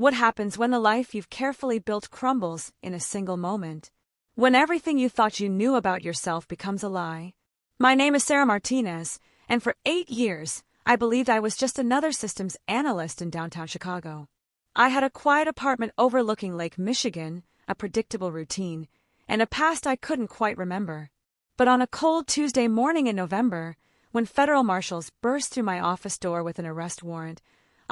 What happens when the life you've carefully built crumbles in a single moment? When everything you thought you knew about yourself becomes a lie? My name is Sarah Martinez, and for 8 years, I believed I was just another systems analyst in downtown Chicago. I had a quiet apartment overlooking Lake Michigan, a predictable routine, and a past I couldn't quite remember. But on a cold Tuesday morning in November, when federal marshals burst through my office door with an arrest warrant,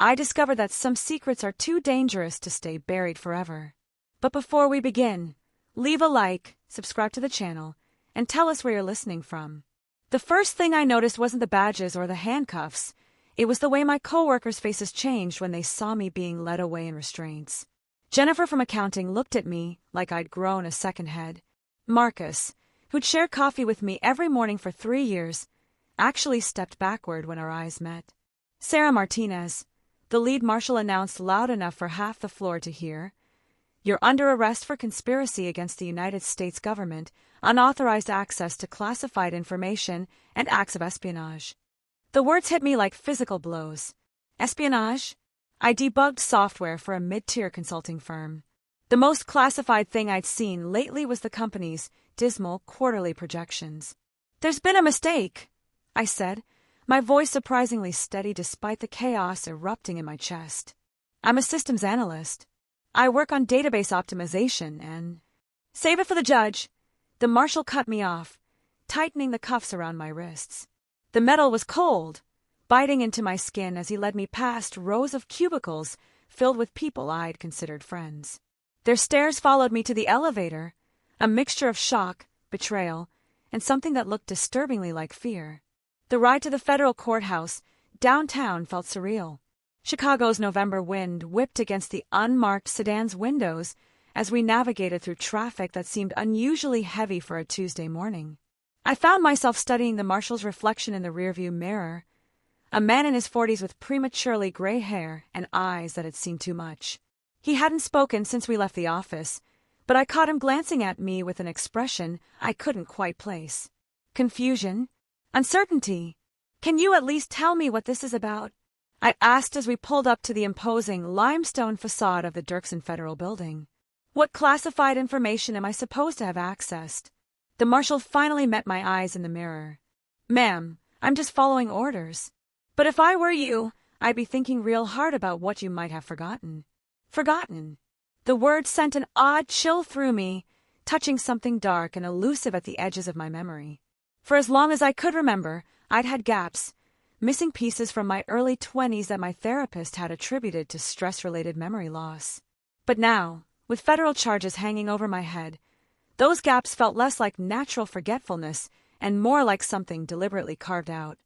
I discovered that some secrets are too dangerous to stay buried forever. But before we begin, leave a like, subscribe to the channel, and tell us where you're listening from. The first thing I noticed wasn't the badges or the handcuffs. It was the way my coworkers' faces changed when they saw me being led away in restraints. Jennifer from accounting looked at me like I'd grown a second head. Marcus, who'd shared coffee with me every morning for 3 years, actually stepped backward when our eyes met. Sarah Martinez, the lead marshal, announced loud enough for half the floor to hear, "You're under arrest for conspiracy against the United States government, unauthorized access to classified information, and acts of espionage." The words hit me like physical blows. Espionage? I debugged software for a mid-tier consulting firm. The most classified thing I'd seen lately was the company's dismal quarterly projections. "There's been a mistake," I said, my voice surprisingly steady despite the chaos erupting in my chest. "I'm a systems analyst. I work on database optimization and—" "Save it for the judge." The marshal cut me off, tightening the cuffs around my wrists. The metal was cold, biting into my skin as he led me past rows of cubicles filled with people I'd considered friends. Their stares followed me to the elevator, a mixture of shock, betrayal, and something that looked disturbingly like fear. The ride to the federal courthouse downtown felt surreal. Chicago's November wind whipped against the unmarked sedan's windows as we navigated through traffic that seemed unusually heavy for a Tuesday morning. I found myself studying the marshal's reflection in the rearview mirror, a man in his 40s with prematurely gray hair and eyes that had seen too much. He hadn't spoken since we left the office, but I caught him glancing at me with an expression I couldn't quite place. Confusion? Uncertainty? "Can you at least tell me what this is about?" I asked as we pulled up to the imposing limestone facade of the Dirksen Federal Building. "What classified information am I supposed to have accessed?" The marshal finally met my eyes in the mirror. "Ma'am, I'm just following orders." "But if I were you, I'd be thinking real hard about what you might have forgotten." Forgotten? The word sent an odd chill through me, touching something dark and elusive at the edges of my memory. For as long as I could remember, I'd had gaps, missing pieces from my early 20s that my therapist had attributed to stress-related memory loss. But now, with federal charges hanging over my head, those gaps felt less like natural forgetfulness and more like something deliberately carved out.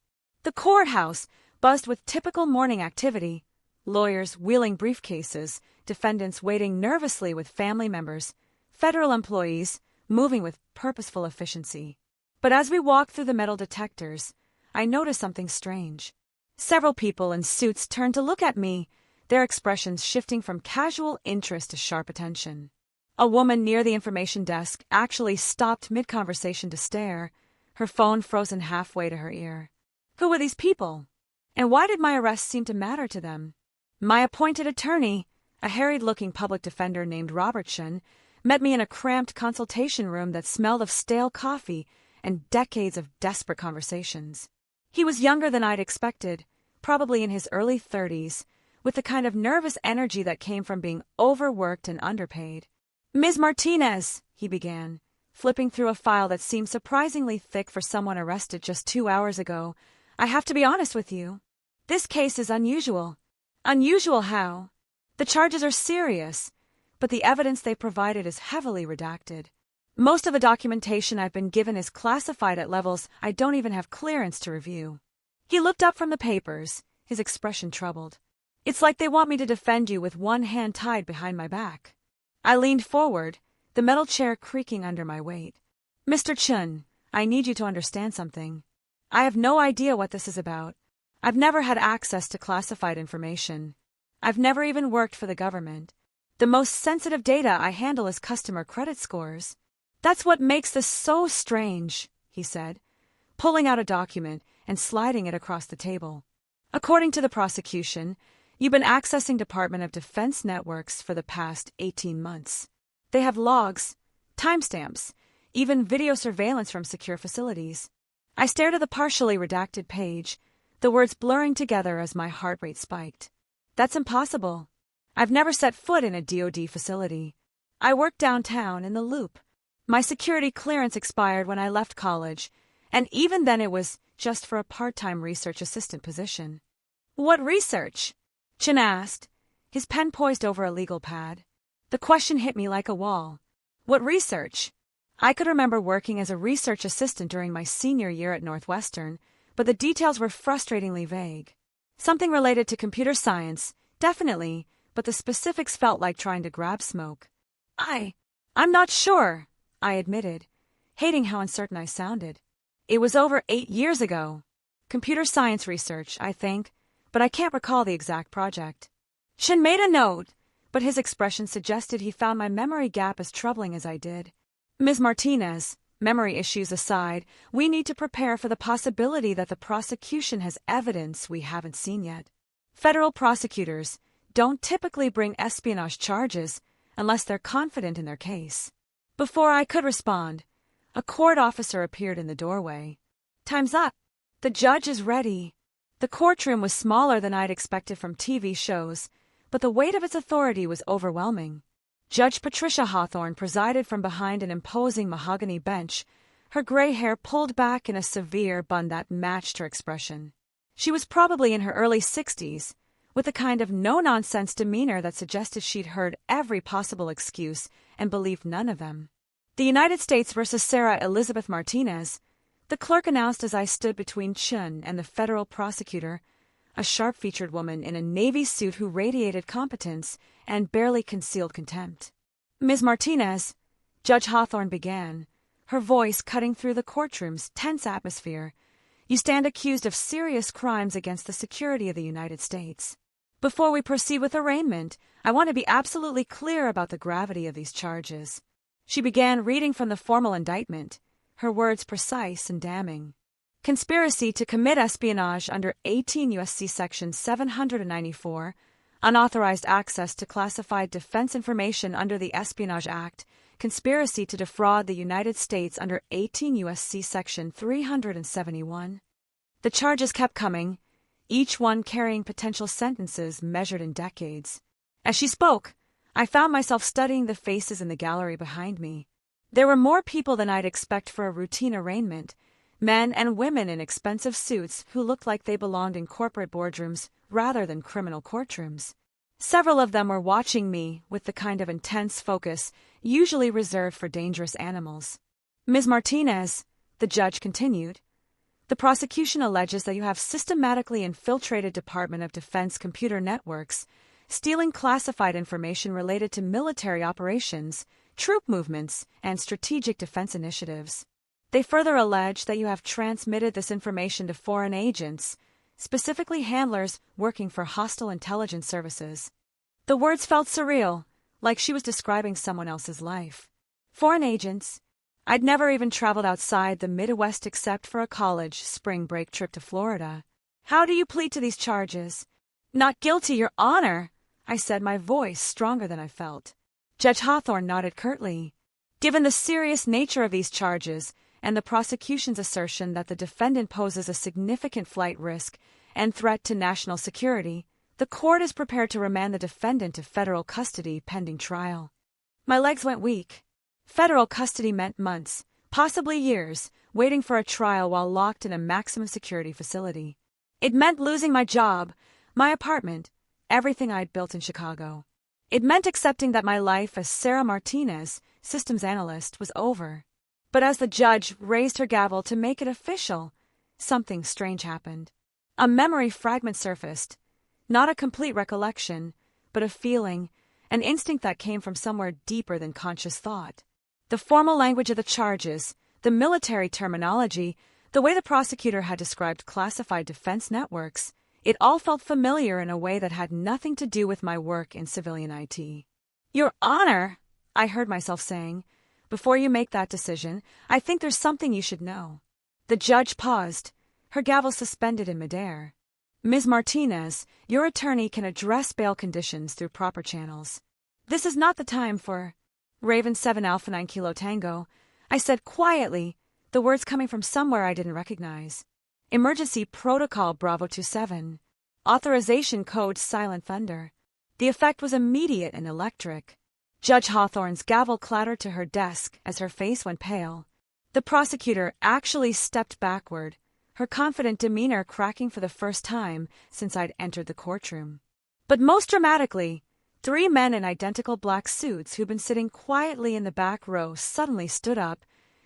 The courthouse buzzed with typical morning activity: lawyers wheeling briefcases, defendants waiting nervously with family members, federal employees moving with purposeful efficiency. But as we walked through the metal detectors, I noticed something strange. Several people in suits turned to look at me, their expressions shifting from casual interest to sharp attention. A woman near the information desk actually stopped mid-conversation to stare, her phone frozen halfway to her ear. Who were these people? And why did my arrest seem to matter to them? My appointed attorney, a harried-looking public defender named Robertson, met me in a cramped consultation room that smelled of stale coffee and decades of desperate conversations. He was younger than I'd expected, probably in his early 30s, with the kind of nervous energy that came from being overworked and underpaid. "Ms. Martinez," he began, flipping through a file that seemed surprisingly thick for someone arrested just 2 hours ago, "I have to be honest with you. This case is unusual." "Unusual how?" "The charges are serious, but the evidence they provided is heavily redacted. Most of the documentation I've been given is classified at levels I don't even have clearance to review." He looked up from the papers, his expression troubled. "It's like they want me to defend you with one hand tied behind my back." I leaned forward, the metal chair creaking under my weight. "Mr. Chun, I need you to understand something. I have no idea what this is about. I've never had access to classified information. I've never even worked for the government. The most sensitive data I handle is customer credit scores." "That's what makes this so strange," he said, pulling out a document and sliding it across the table. "According to the prosecution, You've been accessing Department of Defense networks for the past 18 months. They have logs, timestamps, even video surveillance from secure facilities. I stared at the partially redacted page, the words blurring together as my heart rate spiked. That's impossible. I've never set foot in a DoD facility. I work downtown in the Loop. My security clearance expired when I left college, and even then it was just for a part-time research assistant position. What research? Chin asked, his pen poised over a legal pad. The question hit me like a wall. What research? I could remember working as a research assistant during my senior year at Northwestern, but the details were frustratingly vague. Something related to computer science, definitely, but the specifics felt like trying to grab smoke. I'm not sure, I admitted, hating how uncertain I sounded. It was over 8 years ago. Computer science research, I think, but I can't recall the exact project. Shin made a note, but his expression suggested he found my memory gap as troubling as I did. Ms. Martinez, memory issues aside, we need to prepare for the possibility that the prosecution has evidence we haven't seen yet. Federal prosecutors don't typically bring espionage charges unless they're confident in their case. Before I could respond, a court officer appeared in the doorway. Time's up. The judge is ready. The courtroom was smaller than I'd expected from TV shows, but the weight of its authority was overwhelming. Judge Patricia Hawthorne presided from behind an imposing mahogany bench, her gray hair pulled back in a severe bun that matched her expression. She was probably in her early 60s, with a kind of no-nonsense demeanor that suggested she'd heard every possible excuse and believed none of them. The United States versus Sarah Elizabeth Martinez, the clerk announced as I stood between Chun and the federal prosecutor, a sharp-featured woman in a navy suit who radiated competence and barely concealed contempt. Ms. Martinez, Judge Hawthorne began, her voice cutting through the courtroom's tense atmosphere, you stand accused of serious crimes against the security of the United States. Before we proceed with arraignment, I want to be absolutely clear about the gravity of these charges. She began reading from the formal indictment, her words precise and damning. Conspiracy to commit espionage under 18 U.S.C. Section 794, unauthorized access to classified defense information under the Espionage Act, conspiracy to defraud the United States under 18 U.S.C. Section 371. The charges kept coming, each one carrying potential sentences measured in decades. As she spoke, I found myself studying the faces in the gallery behind me. There were more people than I'd expect for a routine arraignment, men and women in expensive suits who looked like they belonged in corporate boardrooms rather than criminal courtrooms. Several of them were watching me with the kind of intense focus usually reserved for dangerous animals. Ms. Martinez, the judge continued, the prosecution alleges that you have systematically infiltrated Department of Defense computer networks, stealing classified information related to military operations, troop movements, and strategic defense initiatives. They further allege that you have transmitted this information to foreign agents, specifically handlers working for hostile intelligence services. The words felt surreal, like she was describing someone else's life. Foreign agents? I'd never even traveled outside the Midwest except for a college spring break trip to Florida. How do you plead to these charges? Not guilty, Your Honor, I said, my voice stronger than I felt. Judge Hawthorne nodded curtly. Given the serious nature of these charges, and the prosecution's assertion that the defendant poses a significant flight risk and threat to national security, the court is prepared to remand the defendant to federal custody pending trial. My legs went weak. Federal custody meant months, possibly years, waiting for a trial while locked in a maximum security facility. It meant losing my job, my apartment, everything I'd built in Chicago. It meant accepting that my life as Sarah Martinez, systems analyst, was over. But as the judge raised her gavel to make it official, something strange happened. A memory fragment surfaced, not a complete recollection, but a feeling, an instinct that came from somewhere deeper than conscious thought. The formal language of the charges, the military terminology, the way the prosecutor had described classified defense networks, it all felt familiar in a way that had nothing to do with my work in civilian IT. Your Honor, I heard myself saying, before you make that decision, I think there's something you should know. The judge paused, her gavel suspended in midair. Ms. Martinez, your attorney can address bail conditions through proper channels. This is not the time for Raven-Seven-Alpha-Nine-Kilo-Tango, I said quietly, the words coming from somewhere I didn't recognize. Emergency Protocol Bravo 27. Authorization Code Silent Thunder. The effect was immediate and electric. Judge Hawthorne's gavel clattered to her desk as her face went pale. The prosecutor actually stepped backward, her confident demeanor cracking for the first time since I'd entered the courtroom. But most dramatically, 3 men in identical black suits who'd been sitting quietly in the back row suddenly stood up,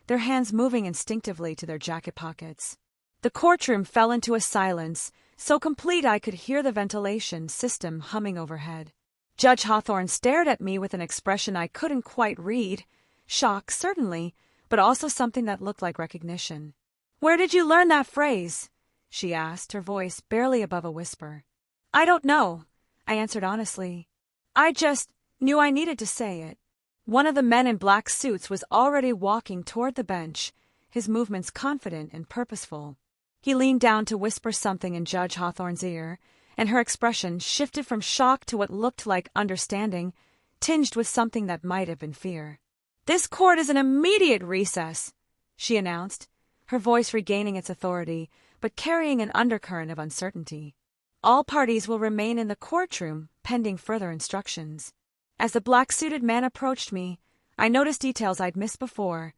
their hands moving instinctively to their jacket pockets. The courtroom fell into a silence, so complete I could hear the ventilation system humming overhead. Judge Hawthorne stared at me with an expression I couldn't quite read. Shock, certainly, but also something that looked like recognition. "Where did you learn that phrase?" she asked, her voice barely above a whisper. "I don't know," I answered honestly. "I just knew I needed to say it." One of the men in black suits was already walking toward the bench, his movements confident and purposeful. He leaned down to whisper something in Judge Hawthorne's ear, and her expression shifted from shock to what looked like understanding, tinged with something that might have been fear. "This court is in immediate recess," she announced, her voice regaining its authority, but carrying an undercurrent of uncertainty. "All parties will remain in the courtroom, pending further instructions." As the black-suited man approached me, I noticed details I'd missed before.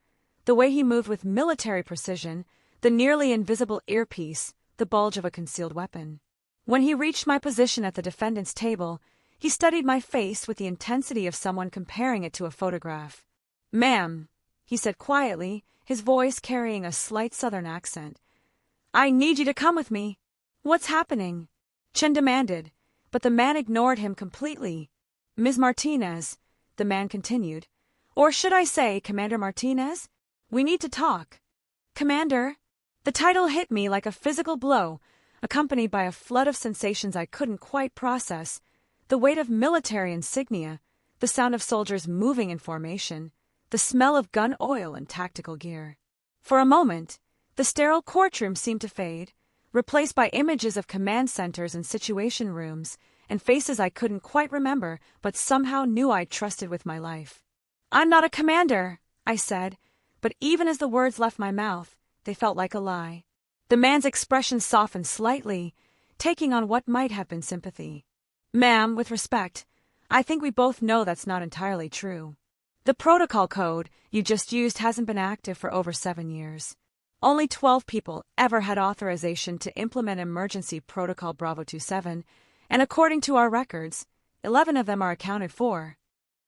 The way he moved with military precision, the nearly invisible earpiece, the bulge of a concealed weapon. When he reached my position at the defendant's table, he studied my face with the intensity of someone comparing it to a photograph. "Ma'am," he said quietly, his voice carrying a slight southern accent, "I need you to come with me." "What's happening?" Chen demanded, but the man ignored him completely. "Ms. Martinez," the man continued, "or should I say Commander Martinez? We need to talk." "Commander?" The title hit me like a physical blow, accompanied by a flood of sensations I couldn't quite process, the weight of military insignia, the sound of soldiers moving in formation, the smell of gun oil and tactical gear. For a moment, the sterile courtroom seemed to fade, replaced by images of command centers and situation rooms, and faces I couldn't quite remember but somehow knew I'd trusted with my life. "I'm not a commander," I said, but even as the words left my mouth, they felt like a lie. The man's expression softened slightly, taking on what might have been sympathy. "Ma'am, with respect, I think we both know that's not entirely true. The protocol code you just used hasn't been active for over 7 years. Only 12 people ever had authorization to implement Emergency Protocol Bravo 27, and according to our records, 11 of them are accounted for."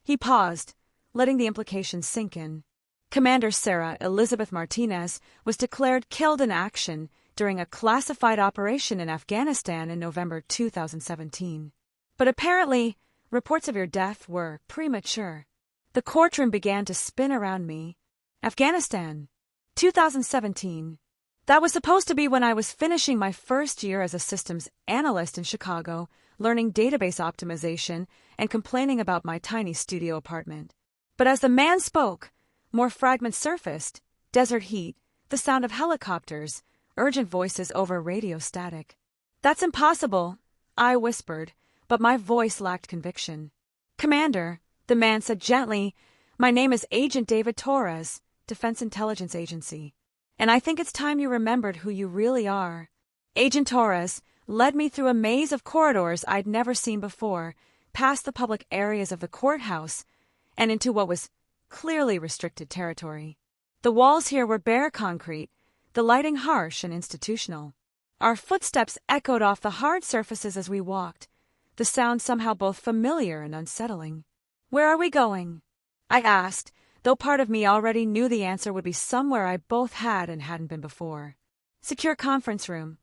He paused, letting the implications sink in. Commander Sarah Elizabeth Martinez was declared killed in action during a classified operation in Afghanistan in November 2017. But apparently, reports of your death were premature. The courtroom began to spin around me. Afghanistan, 2017. That was supposed to be when I was finishing my first year as a systems analyst in Chicago, learning database optimization and complaining about my tiny studio apartment. But as the man spoke, more fragments surfaced, desert heat, the sound of helicopters, urgent voices over radio static. "That's impossible," I whispered, but my voice lacked conviction. "Commander," the man said gently, "my name is Agent David Torres, Defense Intelligence Agency, and I think it's time you remembered who you really are." Agent Torres led me through a maze of corridors I'd never seen before, past the public areas of the courthouse, and into what was clearly restricted territory. The walls here were bare concrete, the lighting harsh and institutional. Our footsteps echoed off the hard surfaces as we walked, the sound somehow both familiar and unsettling. "Where are we going?" I asked, though part of me already knew the answer would be somewhere I both had and hadn't been before. "Secure conference room,"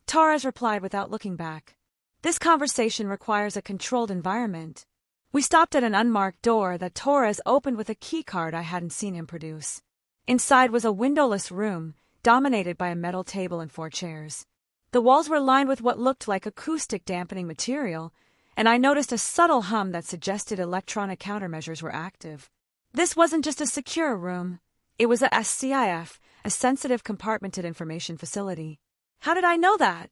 Torres replied without looking back. "This conversation requires a controlled environment." We stopped at an unmarked door that Torres opened with a keycard I hadn't seen him produce. Inside was a windowless room, dominated by a metal table and 4 chairs. The walls were lined with what looked like acoustic dampening material, and I noticed a subtle hum that suggested electronic countermeasures were active. This wasn't just a secure room. It was a SCIF, a sensitive compartmented information facility. How did I know that?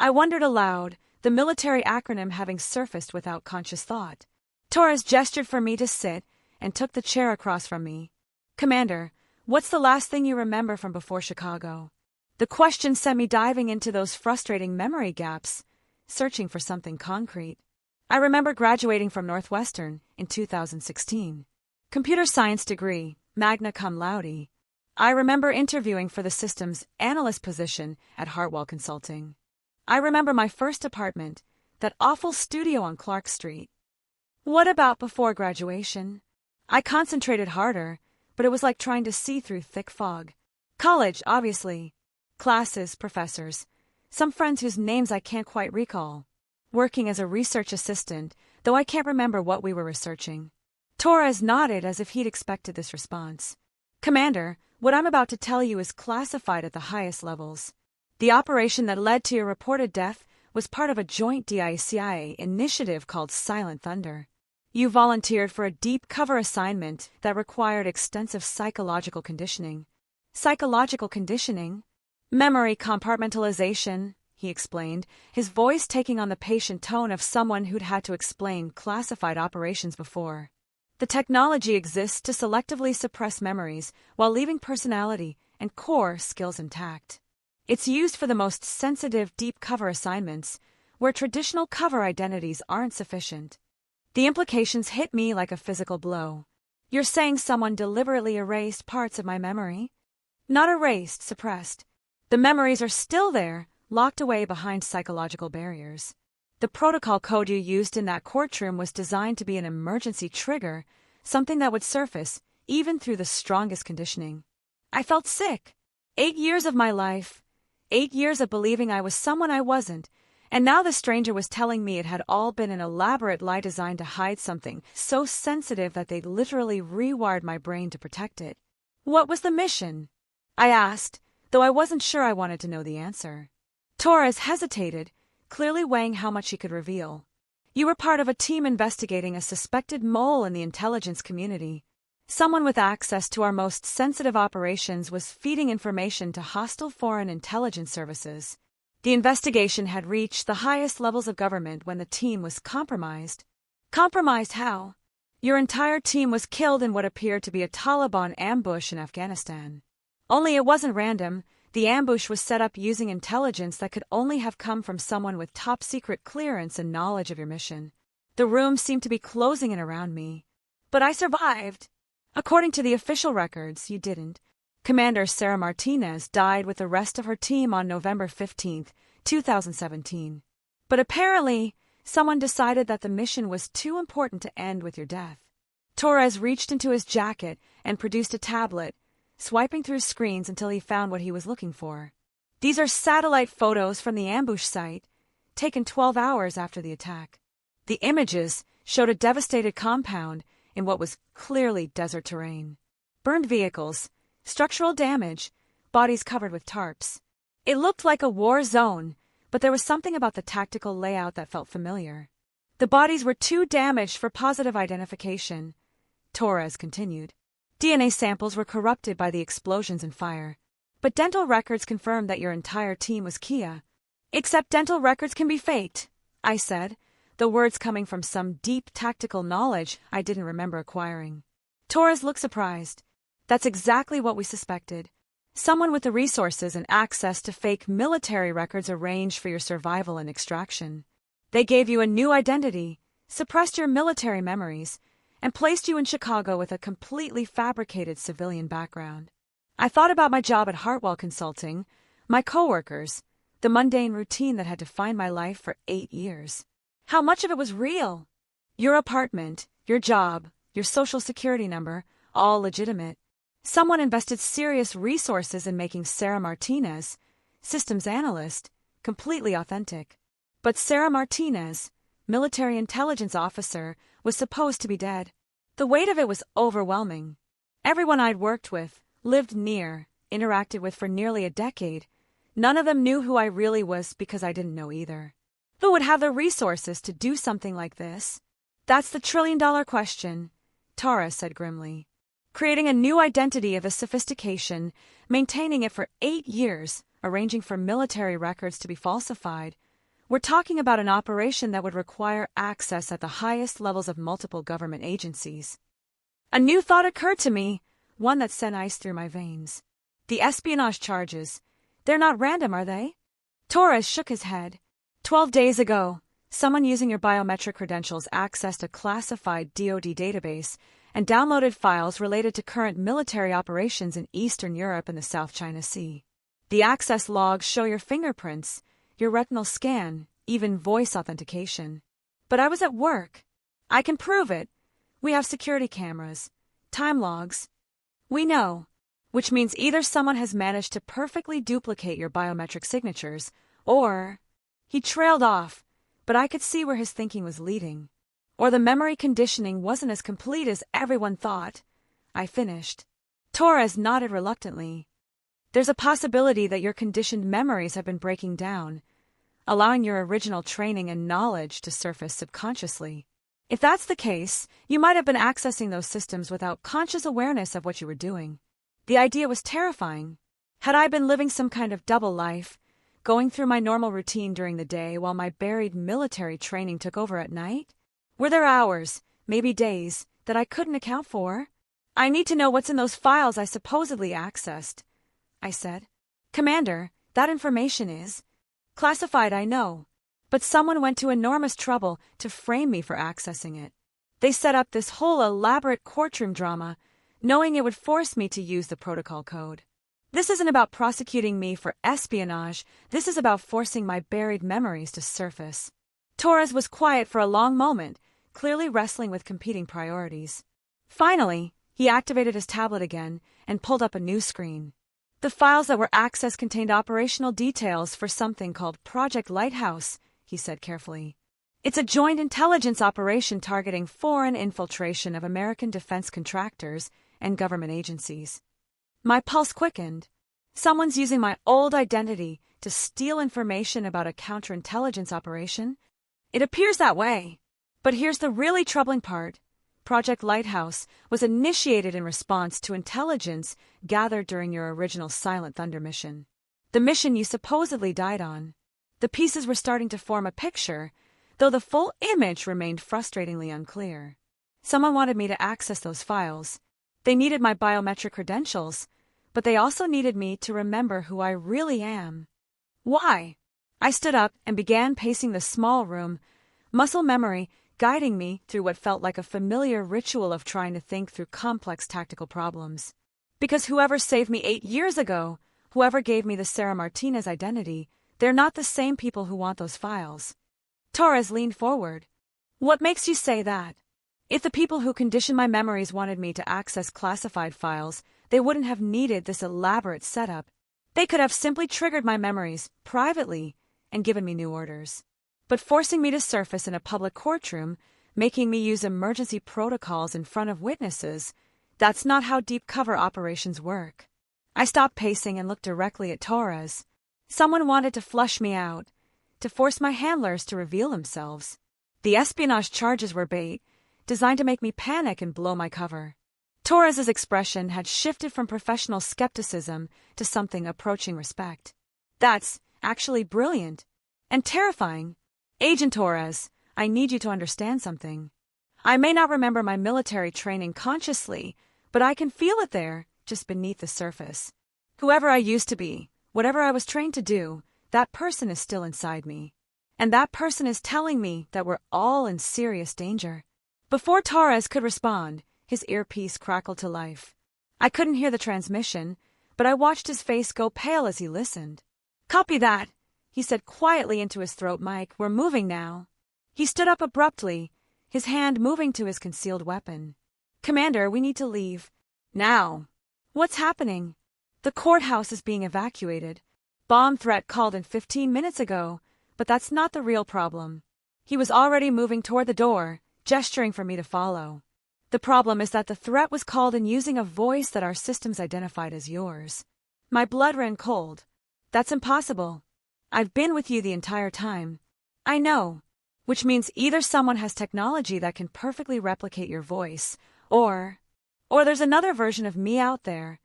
I wondered aloud, the military acronym having surfaced without conscious thought. Torres gestured for me to sit and took the chair across from me. Commander, what's the last thing you remember from before Chicago? The question sent me diving into those frustrating memory gaps, searching for something concrete. I remember graduating from Northwestern in 2016. Computer science degree, magna cum laude. I remember interviewing for the systems analyst position at Hartwell Consulting. I remember my first apartment, that awful studio on Clark Street. What about before graduation? I concentrated harder, but it was like trying to see through thick fog. College, obviously. Classes, professors. Some friends whose names I can't quite recall. Working as a research assistant, though I can't remember what we were researching. Torres nodded as if he'd expected this response. Commander, what I'm about to tell you is classified at the highest levels. The operation that led to your reported death was part of a joint DIA-CIA initiative called Silent Thunder. You volunteered for a deep cover assignment that required extensive psychological conditioning. Psychological conditioning? Memory compartmentalization, he explained, his voice taking on the patient tone of someone who'd had to explain classified operations before. The technology exists to selectively suppress memories while leaving personality and core skills intact. It's used for the most sensitive deep cover assignments, where traditional cover identities aren't sufficient. The implications hit me like a physical blow. You're saying someone deliberately erased parts of my memory? Not erased, suppressed. The memories are still there, locked away behind psychological barriers. The protocol code you used in that courtroom was designed to be an emergency trigger, something that would surface, even through the strongest conditioning. I felt sick. 8 years of my life. 8 years of believing I was someone I wasn't, and now the stranger was telling me it had all been an elaborate lie designed to hide something so sensitive that they'd literally rewired my brain to protect it. What was the mission? I asked, though I wasn't sure I wanted to know the answer. Torres hesitated, clearly weighing how much he could reveal. You were part of a team investigating a suspected mole in the intelligence community. Someone with access to our most sensitive operations was feeding information to hostile foreign intelligence services. The investigation had reached the highest levels of government when the team was compromised. Compromised how? Your entire team was killed in what appeared to be a Taliban ambush in Afghanistan. Only it wasn't random. The ambush was set up using intelligence that could only have come from someone with top-secret clearance and knowledge of your mission. The room seemed to be closing in around me. But I survived. According to the official records, you didn't. Commander Sarah Martinez died with the rest of her team on November 15, 2017. But apparently, someone decided that the mission was too important to end with your death. Torres reached into his jacket and produced a tablet, swiping through screens until he found what he was looking for. These are satellite photos from the ambush site, taken 12 hours after the attack. The images showed a devastated compound in what was clearly desert terrain. Burned vehicles, structural damage, bodies covered with tarps. It looked like a war zone, but there was something about the tactical layout that felt familiar. The bodies were too damaged for positive identification, Torres continued. DNA samples were corrupted by the explosions and fire. But dental records confirmed that your entire team was Kia. Except dental records can be faked, I said, the words coming from some deep tactical knowledge I didn't remember acquiring. Torres looked surprised. That's exactly what we suspected. Someone with the resources and access to fake military records arranged for your survival and extraction. They gave you a new identity, suppressed your military memories, and placed you in Chicago with a completely fabricated civilian background. I thought about my job at Hartwell Consulting, my coworkers, the mundane routine that had defined my life for 8 years. How much of it was real? Your apartment, your job, your social security number, all legitimate. Someone invested serious resources in making Sarah Martinez, systems analyst, completely authentic. But Sarah Martinez, military intelligence officer, was supposed to be dead. The weight of it was overwhelming. Everyone I'd worked with, lived near, interacted with for nearly a decade, none of them knew who I really was because I didn't know either. Who would have the resources to do something like this? That's the trillion-dollar question, Torres said grimly. Creating a new identity of a sophistication, maintaining it for 8 years, arranging for military records to be falsified, We're talking about an operation that would require access at the highest levels of multiple government agencies. A new thought occurred to me, one that sent ice through my veins. The espionage charges, they're not random, are they? Torres shook his head. 12 days ago, someone using your biometric credentials accessed a classified DoD database and downloaded files related to current military operations in Eastern Europe and the South China Sea. The access logs show your fingerprints, your retinal scan, even voice authentication. But I was at work. I can prove it. We have security cameras, time logs. We know, which means either someone has managed to perfectly duplicate your biometric signatures, or... He trailed off, but I could see where his thinking was leading. Or the memory conditioning wasn't as complete as everyone thought. I finished. Torres nodded reluctantly. There's a possibility that your conditioned memories have been breaking down, allowing your original training and knowledge to surface subconsciously. If that's the case, you might have been accessing those systems without conscious awareness of what you were doing. The idea was terrifying. Had I been living some kind of double life, going through my normal routine during the day while my buried military training took over at night? Were there hours, maybe days, that I couldn't account for? I need to know what's in those files I supposedly accessed, I said. Commander, that information is classified, I know, but someone went to enormous trouble to frame me for accessing it. They set up this whole elaborate courtroom drama, knowing it would force me to use the protocol code. This isn't about prosecuting me for espionage, this is about forcing my buried memories to surface. Torres was quiet for a long moment, clearly wrestling with competing priorities. Finally, he activated his tablet again and pulled up a new screen. The files that were accessed contained operational details for something called Project Lighthouse, he said carefully. It's a joint intelligence operation targeting foreign infiltration of American defense contractors and government agencies. My pulse quickened. Someone's using my old identity to steal information about a counterintelligence operation? It appears that way. But here's the really troubling part. Project Lighthouse was initiated in response to intelligence gathered during your original Silent Thunder mission. The mission you supposedly died on. The pieces were starting to form a picture, though the full image remained frustratingly unclear. Someone wanted me to access those files. They needed my biometric credentials, but they also needed me to remember who I really am. Why? I stood up and began pacing the small room, muscle memory guiding me through what felt like a familiar ritual of trying to think through complex tactical problems. Because whoever saved me 8 years ago, whoever gave me the Sarah Martinez identity, they're not the same people who want those files. Torres leaned forward. What makes you say that? If the people who conditioned my memories wanted me to access classified files, they wouldn't have needed this elaborate setup. They could have simply triggered my memories privately and given me new orders. But forcing me to surface in a public courtroom, making me use emergency protocols in front of witnesses, that's not how deep cover operations work. I stopped pacing and looked directly at Torres. Someone wanted to flush me out, to force my handlers to reveal themselves. The espionage charges were bait, designed to make me panic and blow my cover. Torres's expression had shifted from professional skepticism to something approaching respect. That's actually brilliant and terrifying. Agent Torres, I need you to understand something. I may not remember my military training consciously, but I can feel it there, just beneath the surface. Whoever I used to be, whatever I was trained to do, that person is still inside me. And that person is telling me that we're all in serious danger. Before Torres could respond, his earpiece crackled to life. I couldn't hear the transmission, but I watched his face go pale as he listened. Copy that, he said quietly into his throat mic. We're moving now. He stood up abruptly, his hand moving to his concealed weapon. Commander, we need to leave. Now. What's happening? The courthouse is being evacuated. Bomb threat called in 15 minutes ago, but that's not the real problem. He was already moving toward the door, gesturing for me to follow. The problem is that the threat was called in using a voice that our systems identified as yours. My blood ran cold. That's impossible. I've been with you the entire time. I know. Which means either someone has technology that can perfectly replicate your voice, or there's another version of me out there.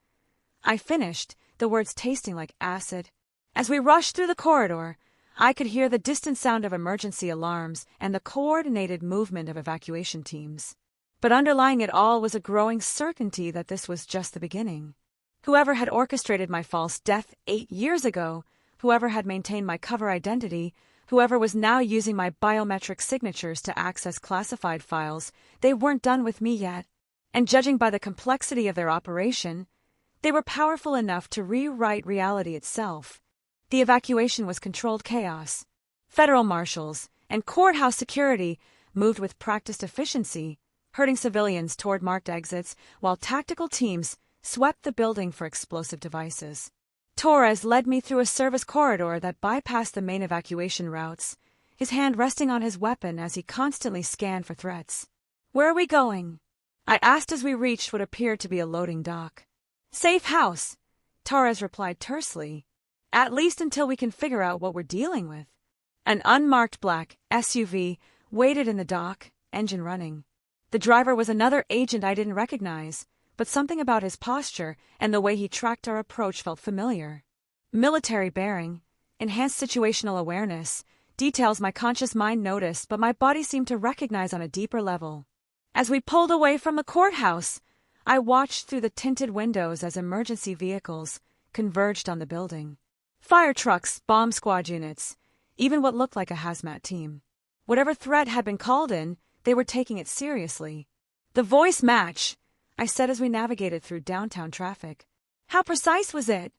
I finished, the words tasting like acid. As we rushed through the corridor, I could hear the distant sound of emergency alarms and the coordinated movement of evacuation teams. But underlying it all was a growing certainty that this was just the beginning. Whoever had orchestrated my false death 8 years ago, whoever had maintained my cover identity, whoever was now using my biometric signatures to access classified files, they weren't done with me yet. And judging by the complexity of their operation, they were powerful enough to rewrite reality itself. The evacuation was controlled chaos. Federal marshals and courthouse security moved with practiced efficiency, herding civilians toward marked exits, while tactical teams swept the building for explosive devices. Torres led me through a service corridor that bypassed the main evacuation routes, his hand resting on his weapon as he constantly scanned for threats. "Where are we going?" I asked as we reached what appeared to be a loading dock. "Safe house," Torres replied tersely. "At least until we can figure out what we're dealing with." An unmarked black SUV waited in the dock, engine running. The driver was another agent I didn't recognize, but something about his posture and the way he tracked our approach felt familiar. Military bearing, enhanced situational awareness, details my conscious mind noticed but my body seemed to recognize on a deeper level. As we pulled away from the courthouse, I watched through the tinted windows as emergency vehicles converged on the building. Fire trucks, bomb squad units, even what looked like a hazmat team. Whatever threat had been called in, they were taking it seriously. "The voice match," I said as we navigated through downtown traffic. "How precise was it?"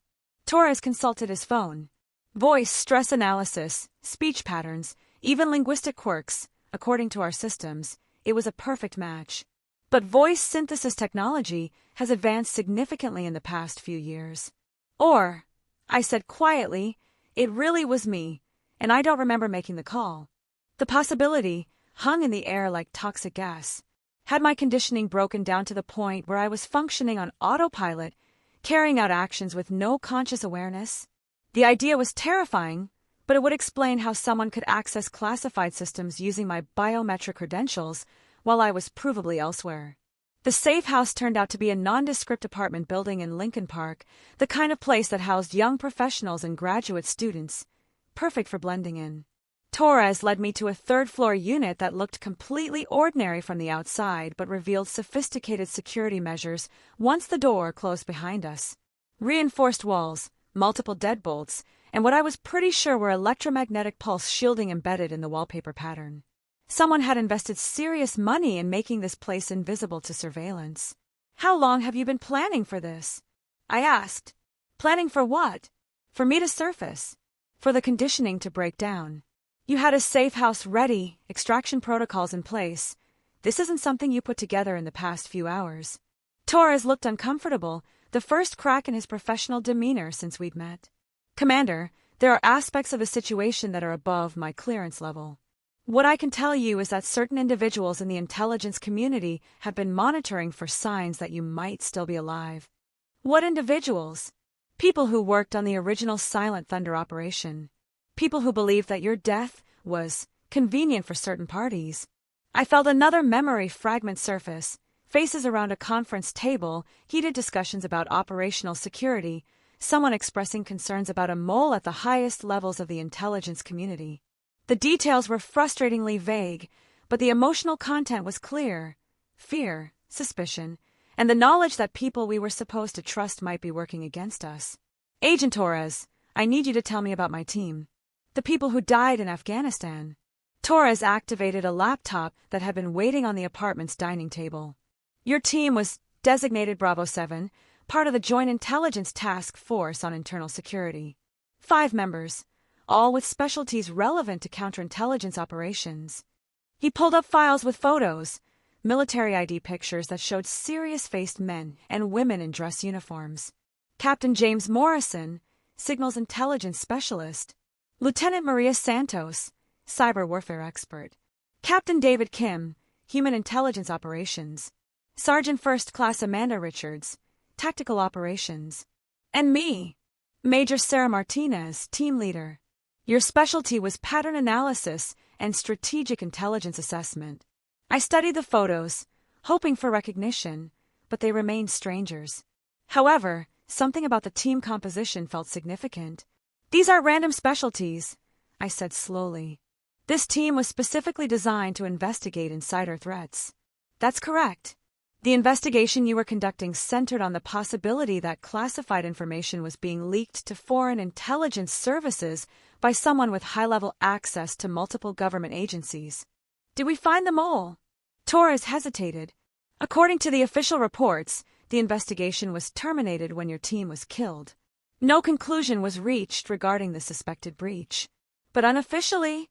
Torres consulted his phone. "Voice stress analysis, speech patterns, even linguistic quirks, according to our systems, it was a perfect match. But voice synthesis technology has advanced significantly in the past few years." "Or," I said quietly, "it really was me, and I don't remember making the call." The possibility hung in the air like toxic gas. Had my conditioning broken down to the point where I was functioning on autopilot, carrying out actions with no conscious awareness? The idea was terrifying, but it would explain how someone could access classified systems using my biometric credentials while I was provably elsewhere. The safe house turned out to be a nondescript apartment building in Lincoln Park, the kind of place that housed young professionals and graduate students, perfect for blending in. Torres led me to a third-floor unit that looked completely ordinary from the outside but revealed sophisticated security measures once the door closed behind us. Reinforced walls, multiple deadbolts, and what I was pretty sure were electromagnetic pulse shielding embedded in the wallpaper pattern. Someone had invested serious money in making this place invisible to surveillance. "How long have you been planning for this?" I asked. "Planning for what?" "For me to surface. For the conditioning to break down. You had a safe house ready, extraction protocols in place. This isn't something you put together in the past few hours." Torres looked uncomfortable, the first crack in his professional demeanor since we'd met. "Commander, there are aspects of the situation that are above my clearance level. What I can tell you is that certain individuals in the intelligence community have been monitoring for signs that you might still be alive." "What individuals?" "People who worked on the original Silent Thunder operation. People who believed that your death was convenient for certain parties." I felt another memory fragment surface, faces around a conference table, heated discussions about operational security, someone expressing concerns about a mole at the highest levels of the intelligence community. The details were frustratingly vague, but the emotional content was clear: fear, suspicion, and the knowledge that people we were supposed to trust might be working against us. "Agent Torres, I need you to tell me about my team. The people who died in Afghanistan." Torres activated a laptop that had been waiting on the apartment's dining table. "Your team was designated Bravo 7, part of the Joint Intelligence Task Force on Internal Security. 5 members, all with specialties relevant to counterintelligence operations." He pulled up files with photos, military ID pictures that showed serious-faced men and women in dress uniforms. Captain James Morrison, Signals Intelligence Specialist. Lieutenant Maria Santos, Cyber Warfare Expert. Captain David Kim, Human Intelligence Operations. Sergeant First Class Amanda Richards, Tactical Operations. And me, Major Sarah Martinez, Team Leader. Your specialty was pattern analysis and strategic intelligence assessment. I studied the photos, hoping for recognition, but they remained strangers. However, something about the team composition felt significant. "These aren't random specialties," I said slowly. This team was specifically designed to investigate insider threats. That's correct. The investigation you were conducting centered on the possibility that classified information was being leaked to foreign intelligence services by someone with high-level access to multiple government agencies. Did we find the mole? Torres hesitated. According to the official reports, the investigation was terminated when your team was killed. No conclusion was reached regarding the suspected breach. But unofficially,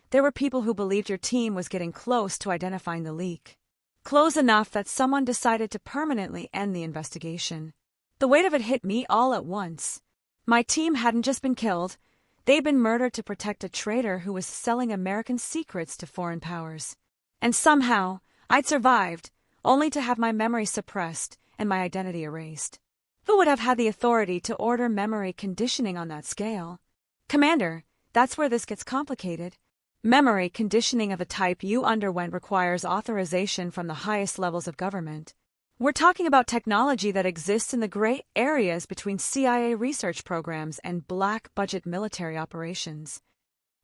there were people who believed your team was getting close to identifying the leak. Close enough that someone decided to permanently end the investigation. The weight of it hit me all at once. My team hadn't just been killed, they'd been murdered to protect a traitor who was selling American secrets to foreign powers. And somehow, I'd survived, only to have my memory suppressed and my identity erased. Who would have had the authority to order memory conditioning on that scale? Commander, that's where this gets complicated. Memory conditioning of a type you underwent requires authorization from the highest levels of government. We're talking about technology that exists in the gray areas between CIA research programs and black-budget military operations.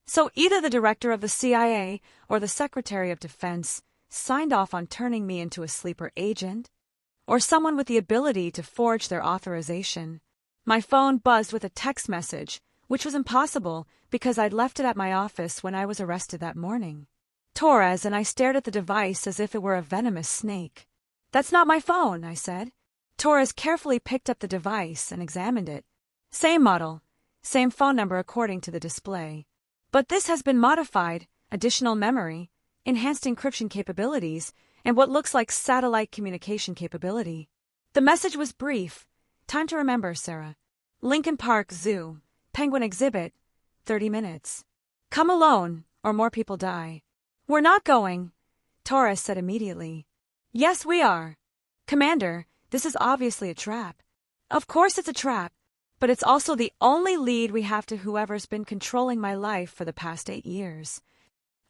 So either the director of the CIA or the Secretary of Defense signed off on turning me into a sleeper agent, or someone with the ability to forge their authorization. My phone buzzed with a text message, which was impossible because I'd left it at my office when I was arrested that morning. Torres and I stared at the device as if it were a venomous snake. That's not my phone, I said. Torres carefully picked up the device and examined it. Same model, same phone number according to the display. But this has been modified, additional memory, enhanced encryption capabilities, and what looks like satellite communication capability. The message was brief. Time to remember, Sarah. Lincoln Park Zoo, Penguin Exhibit, 30 minutes. Come alone, or more people die. We're not going, Torres said immediately. Yes, we are. Commander, this is obviously a trap. Of course it's a trap, but it's also the only lead we have to whoever's been controlling my life for the past 8 years.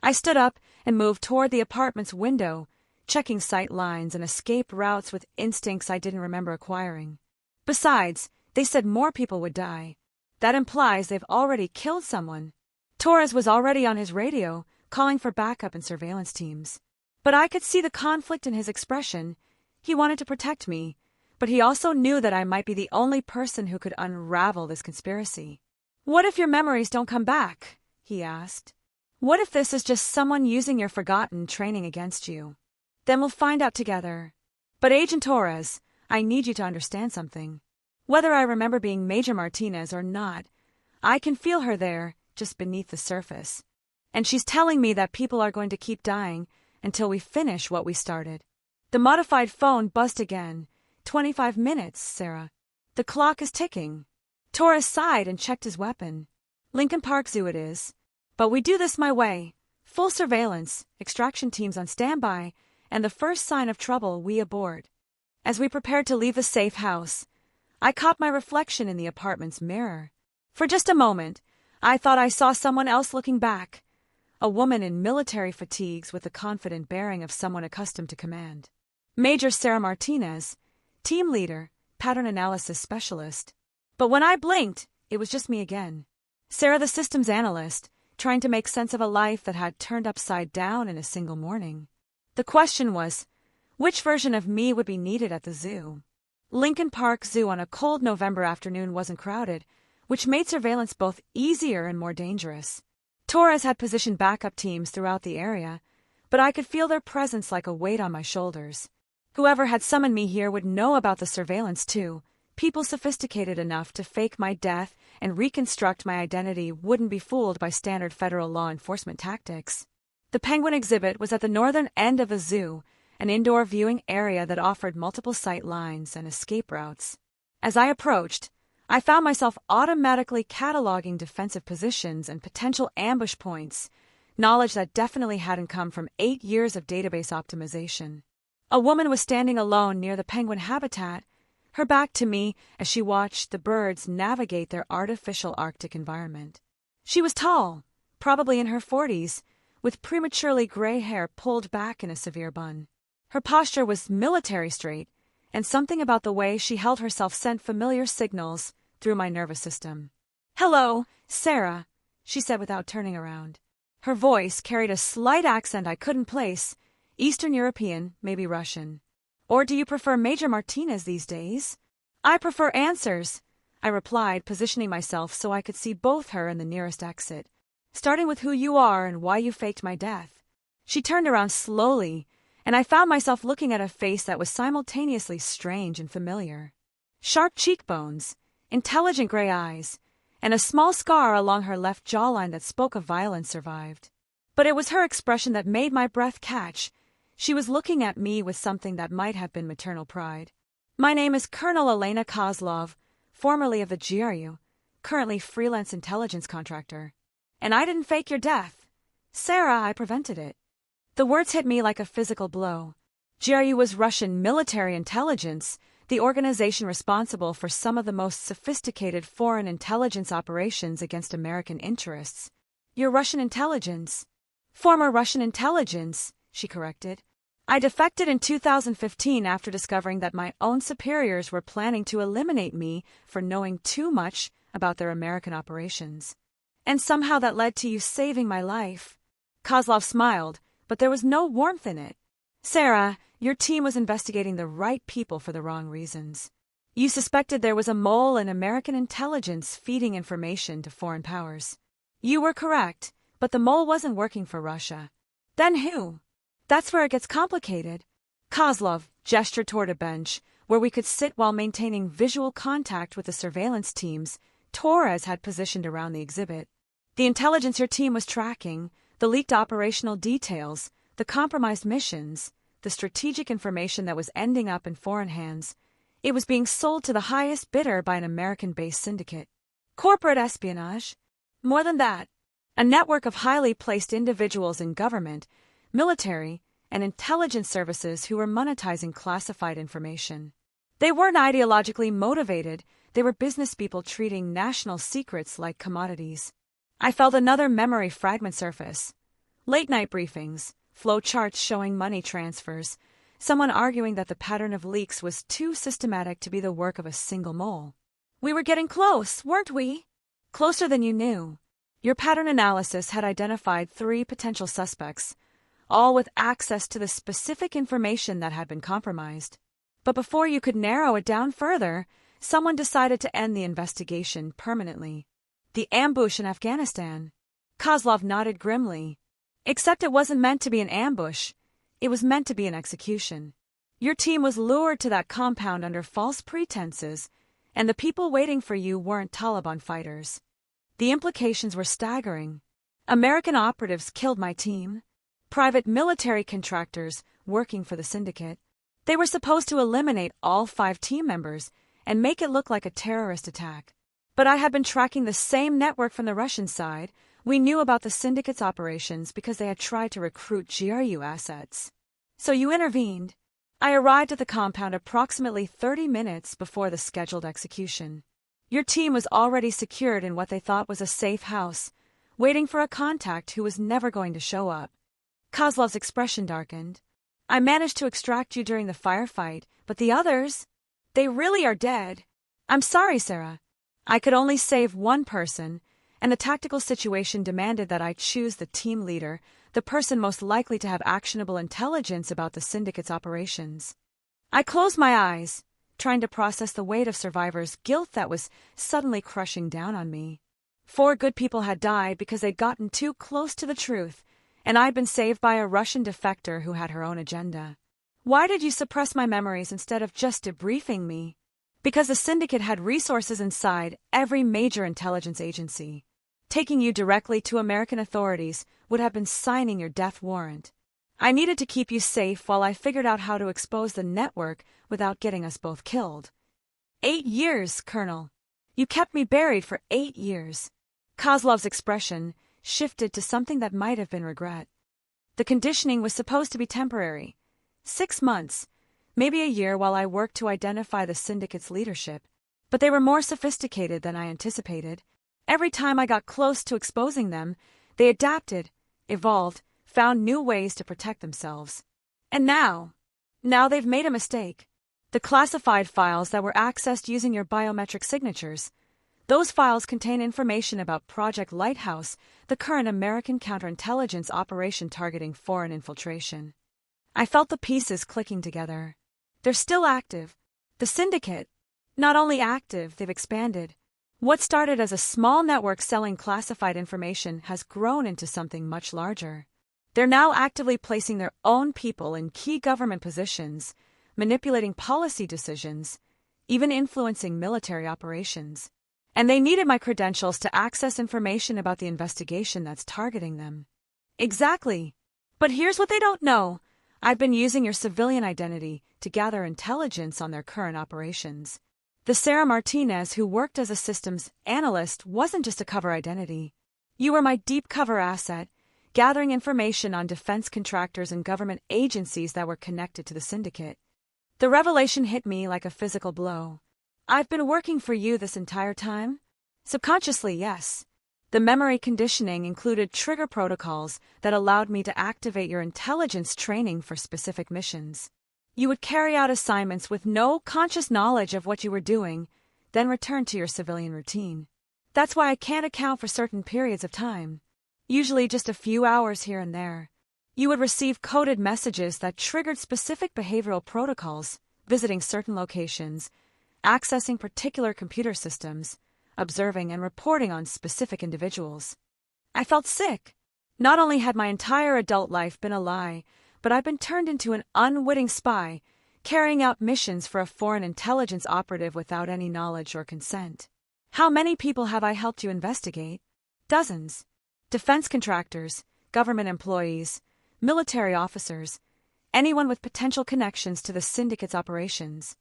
I stood up and moved toward the apartment's window, checking sight lines and escape routes with instincts I didn't remember acquiring. Besides, they said more people would die. That implies they've already killed someone. Torres was already on his radio, calling for backup and surveillance teams. But I could see the conflict in his expression. He wanted to protect me, but he also knew that I might be the only person who could unravel this conspiracy. What if your memories don't come back? He asked. What if this is just someone using your forgotten training against you? Then we'll find out together. But Agent Torres, I need you to understand something. Whether I remember being Major Martinez or not, I can feel her there, just beneath the surface. And she's telling me that people are going to keep dying until we finish what we started. The modified phone buzzed again. 25 minutes, Sarah. The clock is ticking. Torres sighed and checked his weapon. Lincoln Park Zoo it is. But we do this my way. Full surveillance, extraction teams on standby, and the first sign of trouble we aboard. As we prepared to leave the safe house, I caught my reflection in the apartment's mirror. For just a moment, I thought I saw someone else looking back. A woman in military fatigues with the confident bearing of someone accustomed to command. Major Sarah Martinez, team leader, pattern analysis specialist. But when I blinked, it was just me again. Sarah the systems analyst, trying to make sense of a life that had turned upside down in a single morning. The question was, which version of me would be needed at the zoo? Lincoln Park Zoo on a cold November afternoon wasn't crowded, which made surveillance both easier and more dangerous. Torres had positioned backup teams throughout the area, but I could feel their presence like a weight on my shoulders. Whoever had summoned me here would know about the surveillance too. People sophisticated enough to fake my death and reconstruct my identity wouldn't be fooled by standard federal law enforcement tactics. The Penguin exhibit was at the northern end of the zoo, an indoor viewing area that offered multiple sight lines and escape routes. As I approached, I found myself automatically cataloging defensive positions and potential ambush points, knowledge that definitely hadn't come from 8 years of database optimization. A woman was standing alone near the penguin habitat, her back to me as she watched the birds navigate their artificial Arctic environment. She was tall, probably in her 40s, with prematurely gray hair pulled back in a severe bun. Her posture was military straight, and something about the way she held herself sent familiar signals through my nervous system. "Hello, Sarah," she said without turning around. Her voice carried a slight accent I couldn't place. Eastern European, maybe Russian. Or do you prefer Major Martinez these days? I prefer answers, I replied, positioning myself so I could see both her and the nearest exit. Starting with who you are and why you faked my death. She turned around slowly, and I found myself looking at a face that was simultaneously strange and familiar. Sharp cheekbones, intelligent gray eyes, and a small scar along her left jawline that spoke of violence survived. But it was her expression that made my breath catch. She was looking at me with something that might have been maternal pride. My name is Colonel Elena Kozlov, formerly of the GRU, currently freelance intelligence contractor. And I didn't fake your death. Sarah, I prevented it. The words hit me like a physical blow. GRU was Russian military intelligence, the organization responsible for some of the most sophisticated foreign intelligence operations against American interests. You're Russian intelligence. Former Russian intelligence, she corrected. I defected in 2015 after discovering that my own superiors were planning to eliminate me for knowing too much about their American operations. And somehow that led to you saving my life. Kozlov smiled, but there was no warmth in it. Sarah, your team was investigating the right people for the wrong reasons. You suspected there was a mole in American intelligence feeding information to foreign powers. You were correct, but the mole wasn't working for Russia. Then who? That's where it gets complicated. Kozlov gestured toward a bench where we could sit while maintaining visual contact with the surveillance teams Torres had positioned around the exhibit. The intelligence your team was tracking, the leaked operational details, the compromised missions, the strategic information that was ending up in foreign hands, it was being sold to the highest bidder by an American-based syndicate. Corporate espionage. More than that, a network of highly placed individuals in government, military, and intelligence services who were monetizing classified information. They weren't ideologically motivated, they were business people treating national secrets like commodities. I felt another memory fragment surface. Late-night briefings, flow charts showing money transfers, someone arguing that the pattern of leaks was too systematic to be the work of a single mole. We were getting close, weren't we? Closer than you knew. Your pattern analysis had identified 3 potential suspects, all with access to the specific information that had been compromised. But before you could narrow it down further, someone decided to end the investigation permanently. The ambush in Afghanistan. Kozlov nodded grimly. Except it wasn't meant to be an ambush. It was meant to be an execution. Your team was lured to that compound under false pretenses, and the people waiting for you weren't Taliban fighters. The implications were staggering. American operatives killed my team. Private military contractors working for the syndicate. They were supposed to eliminate all 5 team members and make it look like a terrorist attack. But I had been tracking the same network from the Russian side. We knew about the syndicate's operations because they had tried to recruit GRU assets. So you intervened. I arrived at the compound approximately 30 minutes before the scheduled execution. Your team was already secured in what they thought was a safe house, waiting for a contact who was never going to show up. Kozlov's expression darkened. I managed to extract you during the firefight, but the others? They really are dead. I'm sorry, Sarah. I could only save one person, and the tactical situation demanded that I choose the team leader, the person most likely to have actionable intelligence about the syndicate's operations. I closed my eyes, trying to process the weight of survivors' guilt that was suddenly crushing down on me. 4 good people had died because they'd gotten too close to the truth, and I'd been saved by a Russian defector who had her own agenda. Why did you suppress my memories instead of just debriefing me? Because the syndicate had resources inside every major intelligence agency. Taking you directly to American authorities would have been signing your death warrant. I needed to keep you safe while I figured out how to expose the network without getting us both killed. 8 years, Colonel. You kept me buried for 8 years. Kozlov's expression shifted to something that might have been regret. The conditioning was supposed to be temporary. 6 months, maybe a year while I worked to identify the syndicate's leadership. But they were more sophisticated than I anticipated. Every time I got close to exposing them, they adapted, evolved, found new ways to protect themselves. And now they've made a mistake. The classified files that were accessed using your biometric signatures, Those files contain information about Project Lighthouse, the current American counterintelligence operation targeting foreign infiltration. I felt the pieces clicking together. They're still active. The syndicate, not only active, they've expanded. What started as a small network selling classified information has grown into something much larger. They're now actively placing their own people in key government positions, manipulating policy decisions, even influencing military operations. And they needed my credentials to access information about the investigation that's targeting them. Exactly. But here's what they don't know. I've been using your civilian identity to gather intelligence on their current operations. The Sarah Martinez who worked as a systems analyst wasn't just a cover identity. You were my deep cover asset, gathering information on defense contractors and government agencies that were connected to the syndicate. The revelation hit me like a physical blow. I've been working for you this entire time? Subconsciously, yes. The memory conditioning included trigger protocols that allowed me to activate your intelligence training for specific missions. You would carry out assignments with no conscious knowledge of what you were doing, then return to your civilian routine. That's why I can't account for certain periods of time, usually just a few hours here and there. You would receive coded messages that triggered specific behavioral protocols, visiting certain locations, accessing particular computer systems, observing and reporting on specific individuals. I felt sick. Not only had my entire adult life been a lie, but I've been turned into an unwitting spy, carrying out missions for a foreign intelligence operative without any knowledge or consent. How many people have I helped you investigate? Dozens. Defense contractors, government employees, military officers, anyone with potential connections to the syndicate's operations.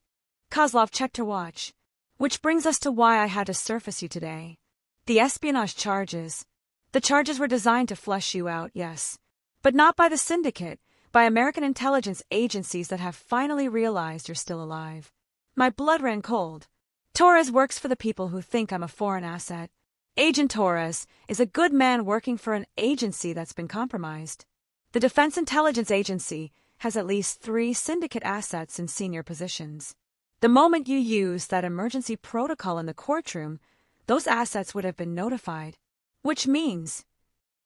Kozlov checked her watch. Which brings us to why I had to surface you today. The espionage charges. The charges were designed to flush you out, yes. But not by the syndicate, by American intelligence agencies that have finally realized you're still alive. My blood ran cold. Torres works for the people who think I'm a foreign asset. Agent Torres is a good man working for an agency that's been compromised. The Defense Intelligence Agency has at least 3 syndicate assets in senior positions. The moment you use that emergency protocol in the courtroom, those assets would have been notified. Which means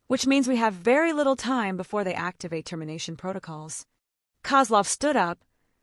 we have very little time before they activate termination protocols. Kozlov stood up,